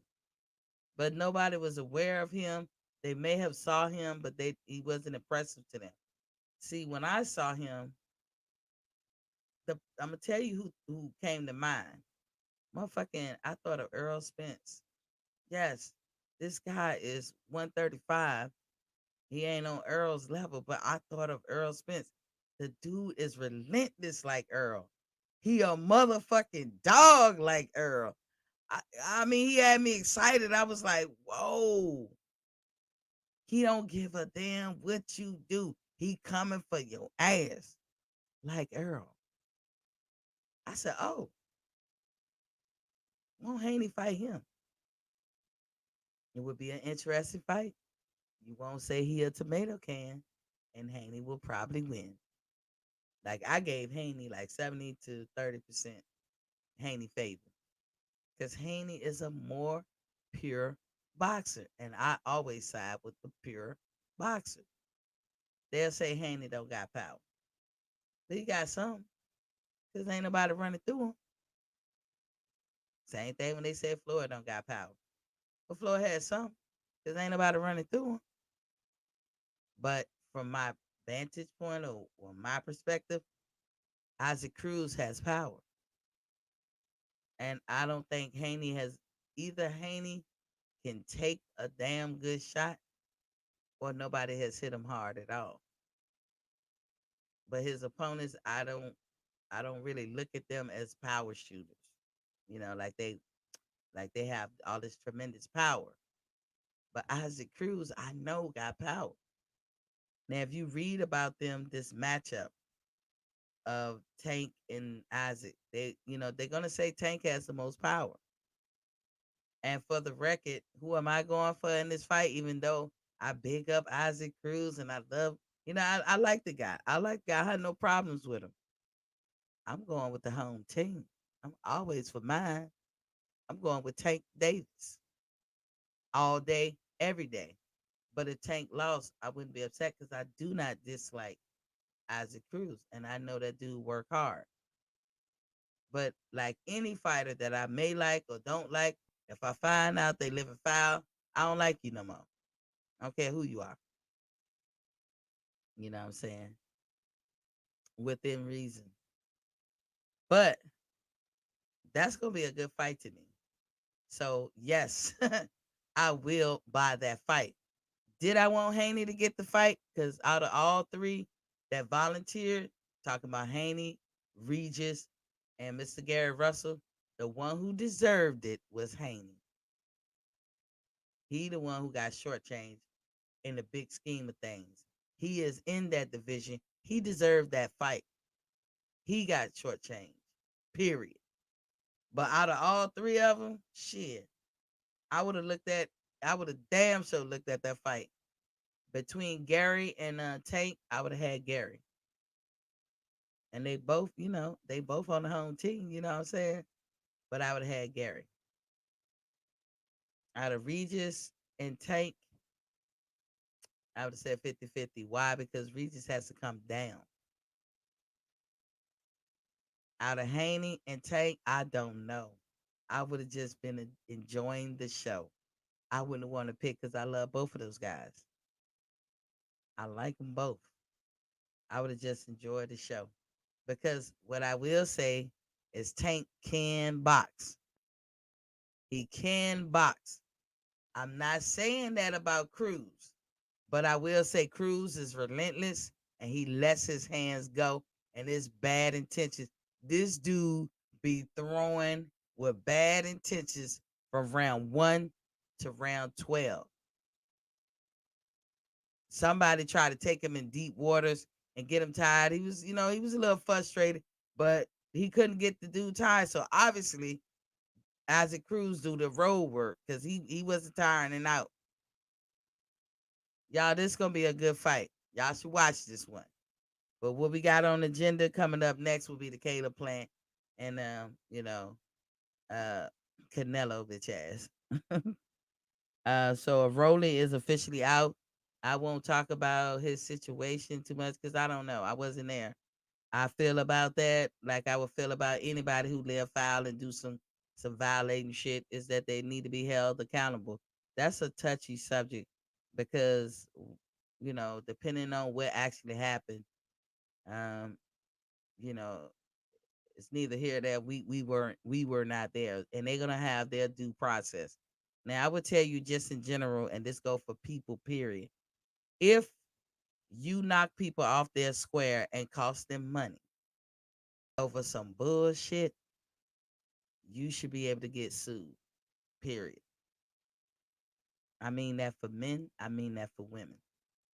But nobody was aware of him. They may have saw him, but he wasn't impressive to them. See, when I saw him, I'm gonna tell you who came to mind. Motherfucking, I thought of Earl Spence. Yes, this guy is 135. He ain't on Earl's level, but I thought of Earl Spence. The dude is relentless like Earl. He a motherfucking dog like Earl. I mean, he had me excited. I was like, whoa. He don't give a damn what you do. He coming for your ass like Earl. I said, oh, won't Haney fight him? It would be an interesting fight. You won't say he a tomato can, and Haney will probably win. Like I gave Haney like 70 to 30% Haney favor. Because Haney is a more pure boxer. And I always side with the pure boxer. They'll say Haney don't got power. But he got some. Because ain't nobody running through him. Same thing when they said Floyd don't got power. But Floyd had some. Because ain't nobody running through him. But from my vantage point or my perspective, Isaac Cruz has power. And I don't think Haney has either. Haney can take a damn good shot or nobody has hit him hard at all. But his opponents, I don't really look at them as power shooters. Like they have all this tremendous power. But Isaac Cruz, I know got power. Now, if you read about them, this matchup of Tank and Isaac, they're gonna say Tank has the most power. And for the record, who am I going for in this fight? Even though I big up Isaac Cruz and I love, I like the guy. I like the guy. I had no problems with him. I'm going with the home team. I'm always for mine. I'm going with Tank Davis all day, every day. But if Tank lost, I wouldn't be upset because I do not dislike Isaac Cruz. And I know that dude work hard. But like any fighter that I may like or don't like, if I find out they live in foul, I don't like you no more. I don't care who you are. You know what I'm saying? Within reason. But that's going to be a good fight to me. So, yes, I will buy that fight. Did I want Haney to get the fight? Because out of all three that volunteered, talking about Haney, Regis, and Mr. Gary Russell, the one who deserved it was Haney. He the one who got shortchanged in the big scheme of things. He is in that division. He deserved that fight. He got shortchanged. Period. But out of all three of them, shit, I would have looked at, I would have damn sure looked at that fight between Gary and Tank. I would have had Gary, and they both, they both on the home team. You know what I'm saying? But I would have had Gary out of Regis and Tank. I would have said 50-50. Why? Because Regis has to come down. Out of Haney and Tank, I don't know. I would have just been enjoying the show. I wouldn't want to pick because I love both of those guys. I like them both. I would have just enjoyed the show. Because what I will say is Tank can box. He can box. I'm not saying that about Cruz, but I will say Cruz is relentless and he lets his hands go and it's bad intentions. This dude be throwing with bad intentions from round 1 to round 12. Somebody tried to take him in deep waters and get him tied. He was, he was a little frustrated, but he couldn't get the dude tied. So obviously, Isaac Cruz do the road work because he wasn't tiring and out. Y'all, this is gonna be a good fight. Y'all should watch this one. But what we got on the agenda coming up next will be the Caleb Plant and Canelo bitch ass. So if Rolly is officially out, I won't talk about his situation too much because I don't know. I wasn't there. I feel about that like I would feel about anybody who live foul and do some violating shit, is that they need to be held accountable. That's a touchy subject because depending on what actually happened, um, you know, it's neither here or there. We were not there, and they're gonna have their due process. Now, I would tell you just in general, and this go for people, period. If you knock people off their square and cost them money over some bullshit, you should be able to get sued. Period. I mean that for men. I mean that for women.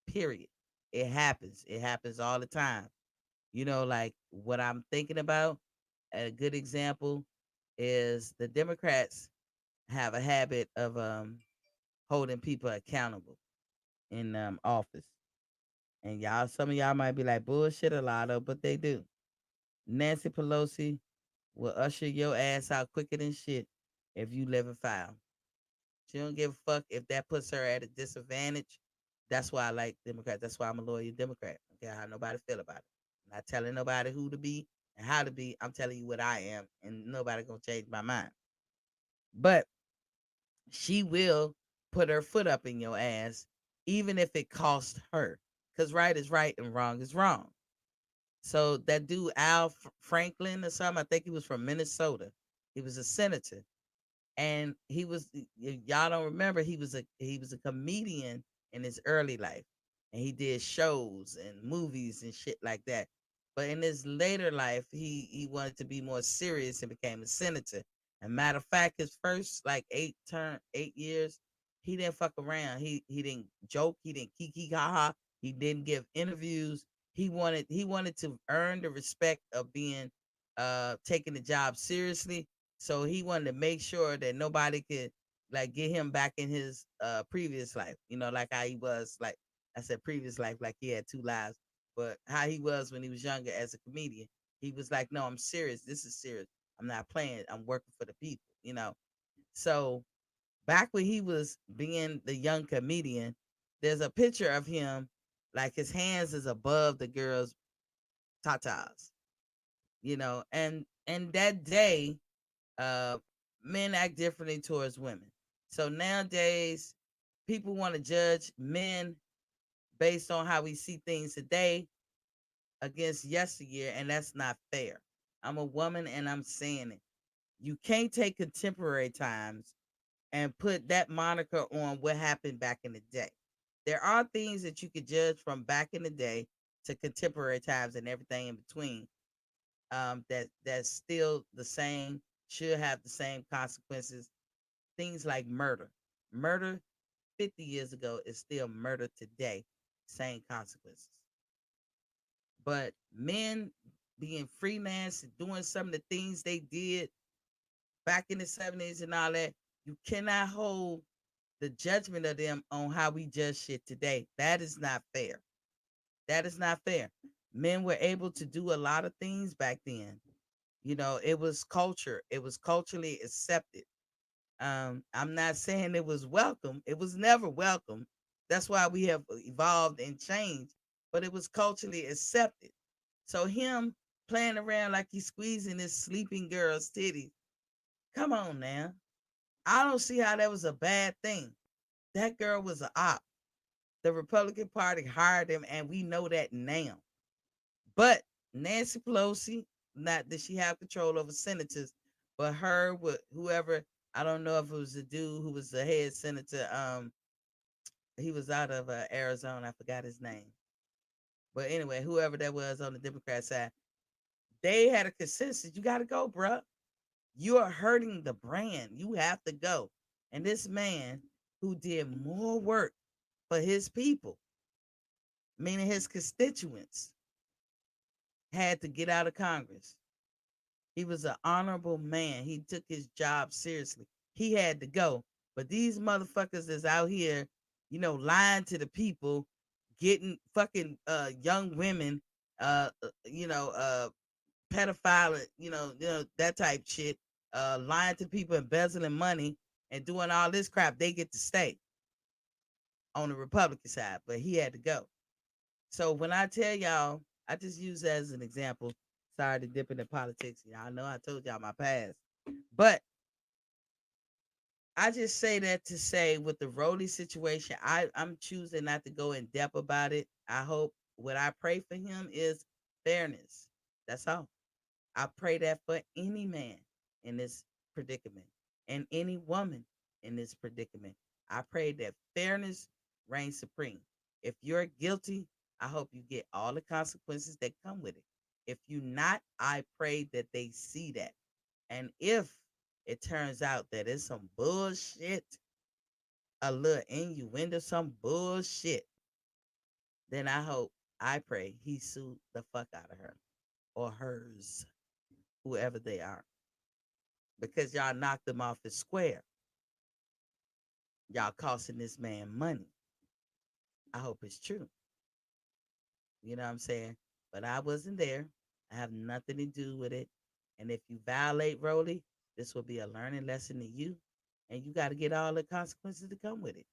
Period. It happens. It happens all the time. Like what I'm thinking about, a good example is the Democrats have a habit of holding people accountable in office. And y'all, some of y'all might be like bullshit a lot of, but they do. Nancy Pelosi will usher your ass out quicker than shit if you live and foul. She don't give a fuck if that puts her at a disadvantage. That's why I like Democrats. That's why I'm a loyal Democrat. Okay, how nobody feel about it. I'm not telling nobody who to be and how to be. I'm telling you what I am, and nobody gonna change my mind. But she will put her foot up in your ass, even if it costs her. Cause right is right and wrong is wrong. So that dude Al Franklin or something, I think he was from Minnesota. He was a senator, and he was, y'all don't remember, he was a comedian in his early life, and he did shows and movies and shit like that. But in his later life, he wanted to be more serious and became a senator. And matter of fact, his first like 8 years, he didn't fuck around. He didn't joke. He didn't kiki ha. He didn't give interviews. He wanted to earn the respect of being taking the job seriously. So he wanted to make sure that nobody could like get him back in his previous life. Like how he was, like I said, previous life, like he had two lives. But how he was when he was younger as a comedian, he was like, no, I'm serious. This is serious. I'm not playing. I'm working for the people. So back when he was being the young comedian, there's a picture of him, like his hands is above the girl's tatas, and that day, uh, men act differently towards women. So nowadays, people want to judge men based on how we see things today against yesteryear, and that's not fair. I'm a woman and I'm saying it. You can't take contemporary times and put that moniker on what happened back in the day. There are things that you could judge from back in the day to contemporary times and everything in between. That's still the same, should have the same consequences. Things like murder. Murder 50 years ago is still murder today, same consequences. But men being freelance and doing some of the things they did back in the 70s and all that. You cannot hold the judgment of them on how we judge shit today. That is not fair. That is not fair. Men were able to do a lot of things back then. You know, it was culture. It was culturally accepted. I'm not saying it was welcome. It was never welcome. That's why we have evolved and changed. But it was culturally accepted. So him playing around like he's squeezing this sleeping girl's titties. Come on now. I don't see how that was a bad thing. That girl was an op. The Republican Party hired him, and we know that now. But Nancy Pelosi, not that she have control over senators, but her with whoever, I don't know if it was the dude who was the head senator. He was out of Arizona. I forgot his name. But anyway, whoever that was on the Democrat side, they had a consensus. You got to go, bruh. You are hurting the brand. You have to go. And this man who did more work for his people, meaning his constituents, had to get out of Congress. He was an honorable man. He took his job seriously. He had to go. But these motherfuckers is out here, you know, lying to the people, getting fucking young women, pedophile, that type shit, lying to people, embezzling money, and doing all this crap. They get to stay on the Republican side, but he had to go. So when I tell y'all, I just use that as an example. Sorry to dip into politics. Y'all know I told y'all my past. But I just say that to say with the Rowley situation, I'm choosing not to go in depth about it. I hope what I pray for him is fairness. That's all. I pray that for any man in this predicament and any woman in this predicament. I pray that fairness reigns supreme. If you're guilty, I hope you get all the consequences that come with it. If you're not, I pray that they see that. And if it turns out that it's some bullshit, a little innuendo, some bullshit, then I pray he sued the fuck out of her or hers, whoever they are. Because y'all knocked him off his square. Y'all costing this man money. I hope it's true. You know what I'm saying? But I wasn't there. I have nothing to do with it. And if you violate Rowley, this will be a learning lesson to you. And you got to get all the consequences to come with it.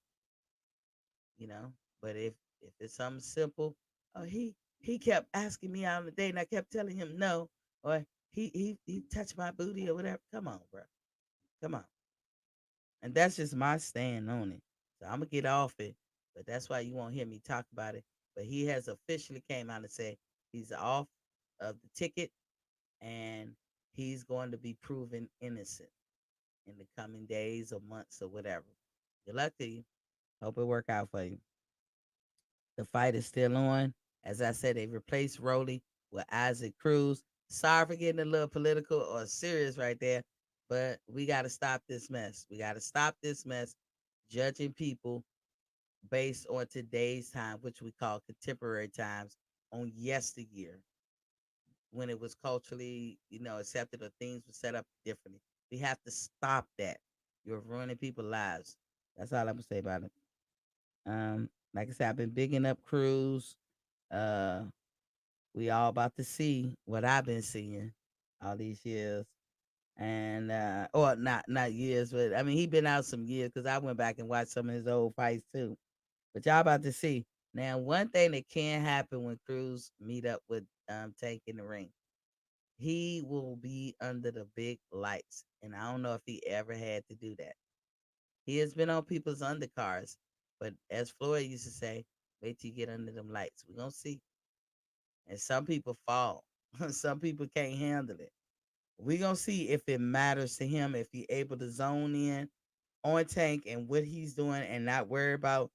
You know? But if it's something simple, oh, he kept asking me out on the date and I kept telling him no, or he touched my booty or whatever. Come on, bro. Come on. And that's just my stand on it. So I'm gonna get off it, but that's why you won't hear me talk about it. But he has officially came out and said he's off of the ticket and he's going to be proven innocent in the coming days or months or whatever. Good luck to you. Hope it work out for you. The fight is still on. As I said, they replaced Rowley with Isaac Cruz. Sorry for getting a little political or serious right there, but we got to stop this mess. We got to stop this mess judging people based on today's time, which we call contemporary times, on yesteryear when it was culturally, accepted or things were set up differently. We have to stop that. You're ruining people's lives. That's all I'm gonna say about it. Like I said, I've been bigging up Cruz. Uh, we all about to see what I've been seeing all these years, and or not years, but I mean he been out some years because I went back and watched some of his old fights too. But y'all about to see now. One thing that can happen when Cruz meet up with Tank in the ring, he will be under the big lights, and I don't know if he ever had to do that. He has been on people's undercards, but as Floyd used to say, wait till you get under them lights. We're gonna see. And some people fall. Some people can't handle it. We're gonna see if it matters to him, if he's able to zone in on Tank and what he's doing and not worry about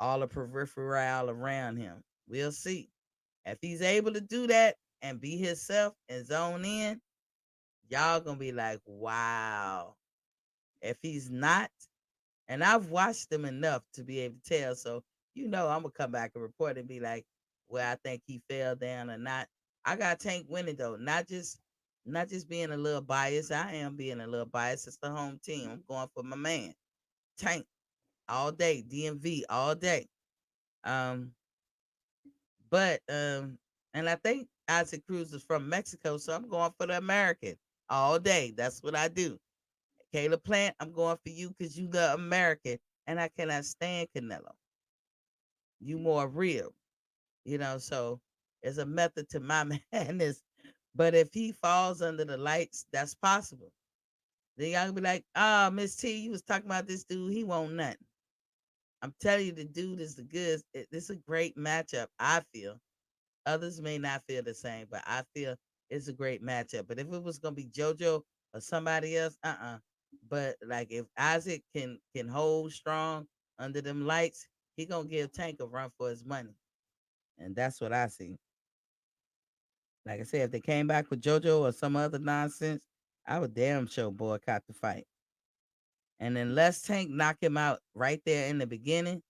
all the peripheral around him. We'll see. If he's able to do that and be himself and zone in, y'all gonna be like, wow. If he's not, and I've watched him enough to be able to tell, so I'm gonna come back and report and be like, well, I think he fell down or not. I got Tank winning though, not just Not just being a little biased. I am being a little biased. It's the home team. I'm going for my man. Tank all day. DMV all day. Um, but and I think Isaac Cruz is from Mexico, so I'm going for the American all day. That's what I do. Caleb Plant, I'm going for you because you the American, and I cannot stand Canelo. You more real, So it's a method to my madness. But if he falls under the lights, that's possible. Then y'all be like, "Ah, Miss T, you was talking about this dude. He won't nothing." I'm telling you, the dude is the goods. It's a great matchup. I feel others may not feel the same, but I feel it's a great matchup. But if it was gonna be JoJo or somebody else, But like if Isaac can hold strong under them lights, he gonna give Tank a run for his money, and that's what I see. Like I said, if they came back with JoJo or some other nonsense, I would damn sure boycott the fight. And then let's Tank knock him out right there in the beginning.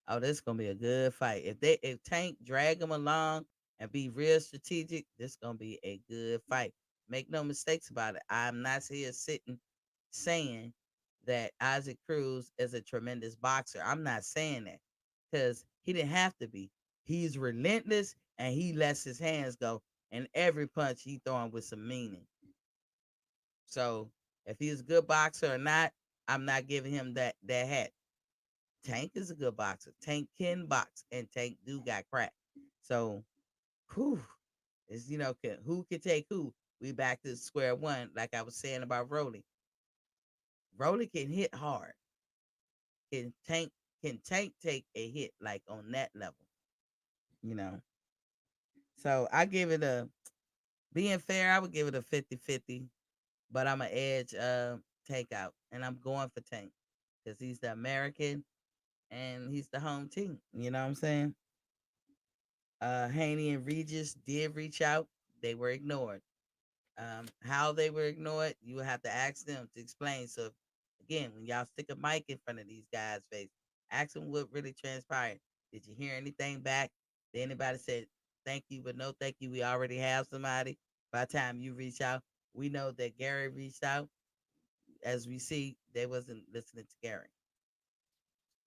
Oh, this is gonna be a good fight. If Tank drag him along and be real strategic, this gonna be a good fight. Make no mistakes about it. I'm not here sitting saying that Isaac Cruz is a tremendous boxer. I'm not saying that because he didn't have to be. He's relentless and he lets his hands go, and every punch he throwing with some meaning. So if he's a good boxer or not, I'm not giving him that hat. Tank is a good boxer. Tank can box, and Tank do got crack. So, who is who can take who? We back to square one, like I was saying about Rolly. Rolly can hit hard. Can Tank take a hit like on that level? You know. So I give it a being fair, I would give it a 50-50, but I'm an edge Tank out. And I'm going for Tank because he's the American and he's the home team. You know what I'm saying? Haney and Regis did reach out. They were ignored. How they were ignored, you would have to ask them to explain. So, again, when y'all stick a mic in front of these guys' face, ask them what really transpired. Did you hear anything back? Did anybody say thank you, but no thank you? We already have somebody. By the time you reach out, we know that Gary reached out. As we see, they wasn't listening to Gary.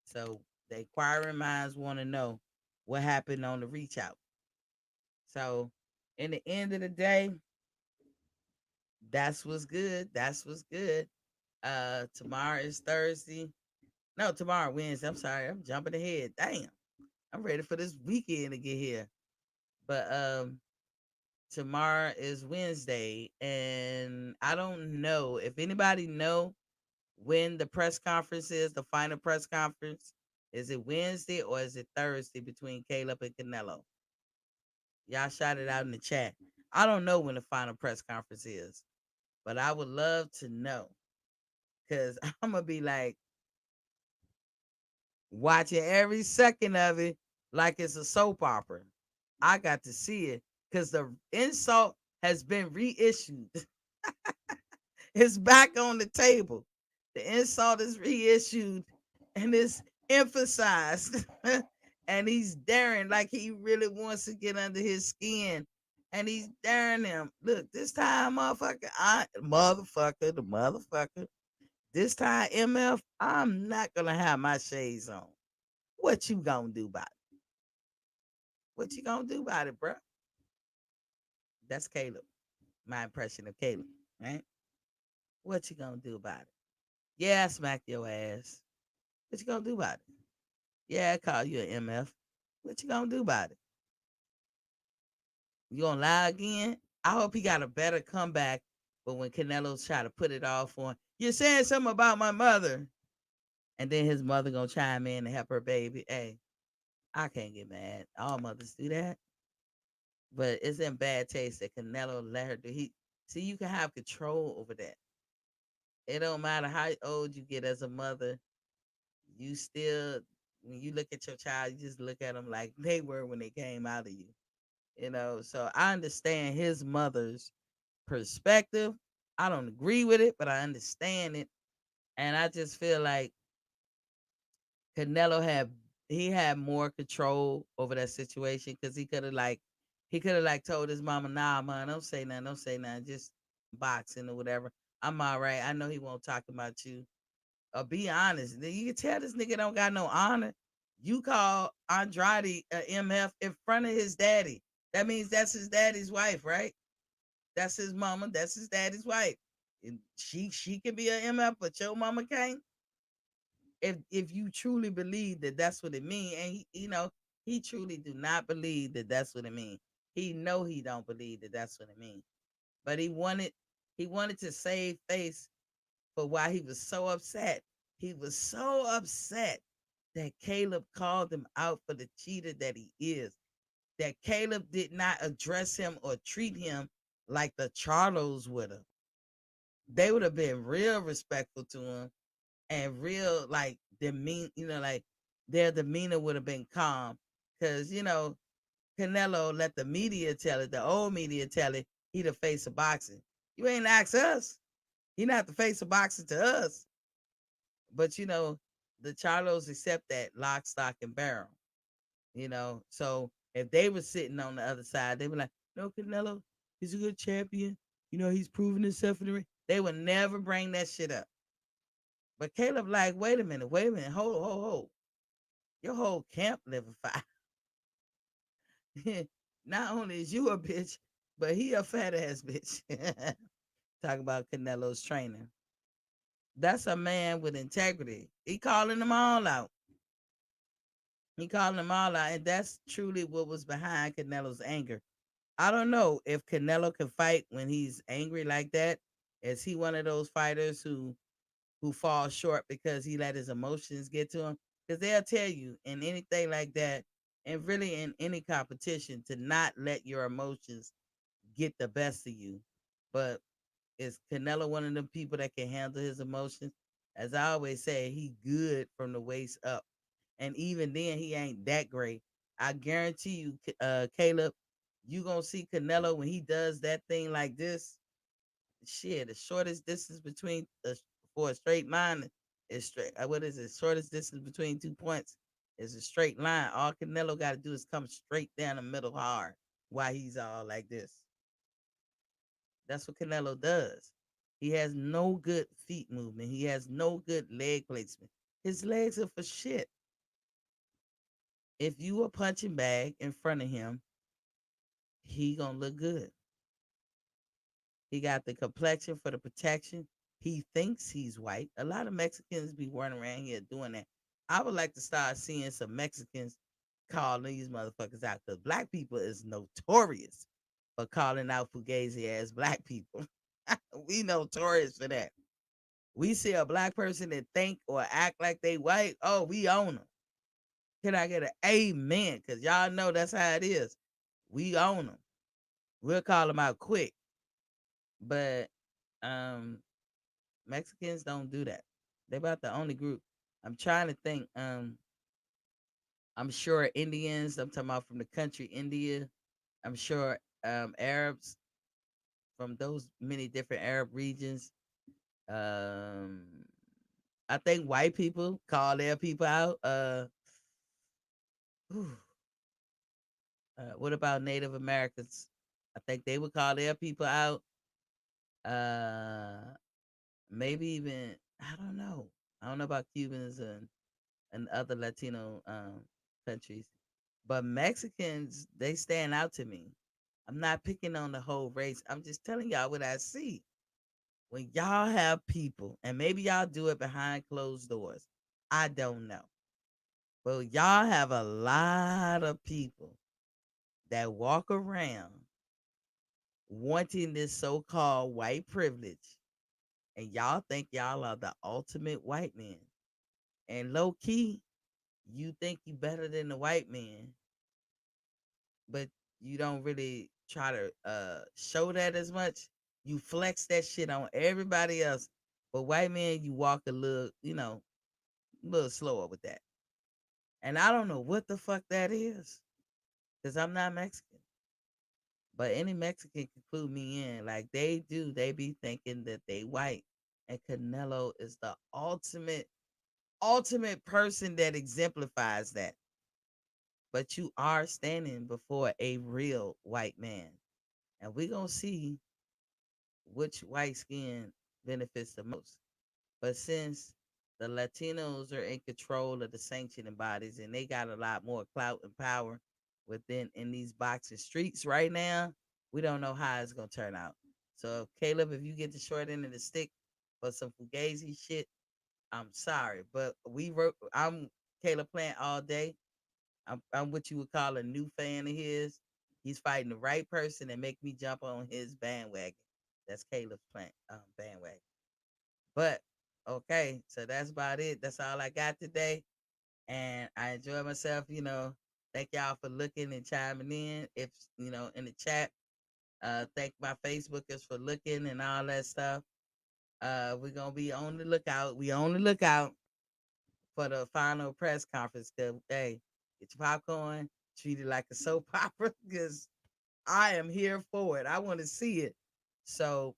So the inquiring minds want to know what happened on the reach out. So, in the end of the day, that's what's good. That's what's good. Tomorrow is Thursday. No, tomorrow Wednesday. I'm sorry, I'm jumping ahead. Damn, I'm ready for this weekend to get here. But tomorrow is Wednesday, and I don't know if anybody know when the press conference is. The final press conference, is it Wednesday or is it Thursday between Caleb and Canelo? Y'all shout it out in the chat. I don't know when the final press conference is, but I would love to know because I'm gonna be like watching every second of it like it's a soap opera. I got to see it because the insult has been reissued. It's back on the table. The insult is reissued and it's emphasized. And he's daring like he really wants to get under his skin. And he's daring him. Look, this time, motherfucker. This time, MF, I'm not gonna have my shades on. What you gonna do about it? What you gonna do about it, bro? That's Caleb. My impression of Caleb, right? What you gonna do about it? Yeah, I smacked your ass. What you gonna do about it? Yeah, I call you an MF. What you gonna do about it? You gonna lie again? I hope he got a better comeback. But when Canelo's try to put it off on, you're saying something about my mother, and then his mother gonna chime in and help her baby. Hey, I can't get mad. All mothers do that, but it's in bad taste that Canelo let her do. You can have control over that. It don't matter how old you get as a mother. You still, when you look at your child, you just look at them like they were when they came out of you. So I understand his mother's perspective. I don't agree with it, but I understand it. And I just feel like Canelo had more control over that situation because he could have like told his mama, nah, man, don't say nothing, boxing or whatever. I'm all right. I know he won't talk about you. Be honest. You can tell this nigga don't got no honor. You call Andrade a MF in front of his daddy. That means that's his daddy's wife, right? That's his mama. That's his daddy's wife. And she can be a MF, but your mama can't. If you truly believe that that's what it means, and he truly do not believe that that's what it means. He know he don't believe that that's what it means. But he wanted to save face for why he was so upset. He was so upset that Caleb called him out for the cheater that he is. That Caleb did not address him or treat him like the Charlos would have. They would have been real respectful to him and real like like their demeanor would have been calm. Cause Canelo let the media tell it, the old media tell it, he the face of boxing. You ain't ask us. He not the face of boxing to us. But the Charlos accept that lock, stock, and barrel. So if they were sitting on the other side, they were like, no, Canelo, he's a good champion. He's proven himself in the ring. They would never bring that shit up. But Caleb like, wait a minute, hold. Your whole camp living fire. Not only is you a bitch, but he a fat ass bitch. Talk about Canelo's training. That's a man with integrity. He calling them all out. And that's truly what was behind Canelo's anger. I don't know if Canelo can fight when he's angry like that. Is he one of those fighters who falls short because he let his emotions get to him? Because they'll tell you in anything like that, and really in any competition, to not let your emotions get the best of you. But is Canelo one of them people that can handle his emotions? As I always say, he good from the waist up. And even then, he ain't that great. I guarantee you, Caleb, you gonna see Canelo when he does that thing like this. Shit, the shortest distance between for a straight line is straight. What is it? Shortest distance between 2 points is a straight line. All Canelo got to do is come straight down the middle hard while he's all like this. That's what Canelo does. He has no good feet movement. He has no good leg placement. His legs are for shit. If you a punching bag in front of him, he gonna look good. He got the complexion for the protection. He thinks he's white. A lot of Mexicans be running around here doing that. I would like to start seeing some Mexicans call these motherfuckers out, because black people is notorious for calling out fugazi ass black people. We notorious for that. We see a black person that think or act like they white. Oh, we own them. Can I get an amen? Because y'all know that's how it is. We own them. We'll call them out quick. But Mexicans don't do that. They're about the only group. I'm trying to think. I'm sure Indians, I'm talking about from the country India. I'm sure Arabs from those many different Arab regions. I think white people call their people out. What about Native Americans? I think they would call their people out. Maybe even, I don't know. I don't know about Cubans and other Latino countries, but Mexicans, they stand out to me. I'm not picking on the whole race. I'm just telling y'all what I see. When y'all have people, and maybe y'all do it behind closed doors, I don't know. But y'all have a lot of people that walk around wanting this so-called white privilege, and y'all think y'all are the ultimate white man. And low key, you think you better than the white man, but you don't really try to show that as much. You flex that shit on everybody else, but white man, you walk a little, a little slower with that. And I don't know what the fuck that is, because I'm not Mexican. But any Mexican can clue me in. Like they do, they be thinking that they white. And Canelo is the ultimate person that exemplifies that. But you are standing before a real white man. And we're gonna see which white skin benefits the most. But since the Latinos are in control of the sanctioning bodies and they got a lot more clout and power within in these boxing streets right now, we don't know how it's gonna turn out. So Caleb, if you get the short end of the stick for some fugazi shit, I'm sorry, but I'm Caleb Plant all day. I'm what you would call a new fan of his. He's fighting the right person and make me jump on his bandwagon. That's Caleb Plant bandwagon. But okay, so that's about it. That's all I got today. And I enjoy myself, Thank y'all for looking and chiming in. If in the chat, thank my Facebookers for looking and all that stuff. We're gonna be on the lookout. We on the lookout for the final press conference. Hey, get your popcorn, treat it like a soap opera because I am here for it. I want to see it. So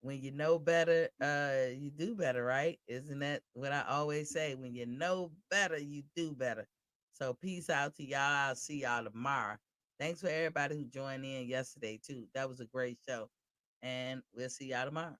when you know better, you do better, right? Isn't that what I always say? When you know better, you do better. So peace out to y'all. I'll see y'all tomorrow. Thanks for everybody who joined in yesterday too. That was a great show. And we'll see y'all tomorrow.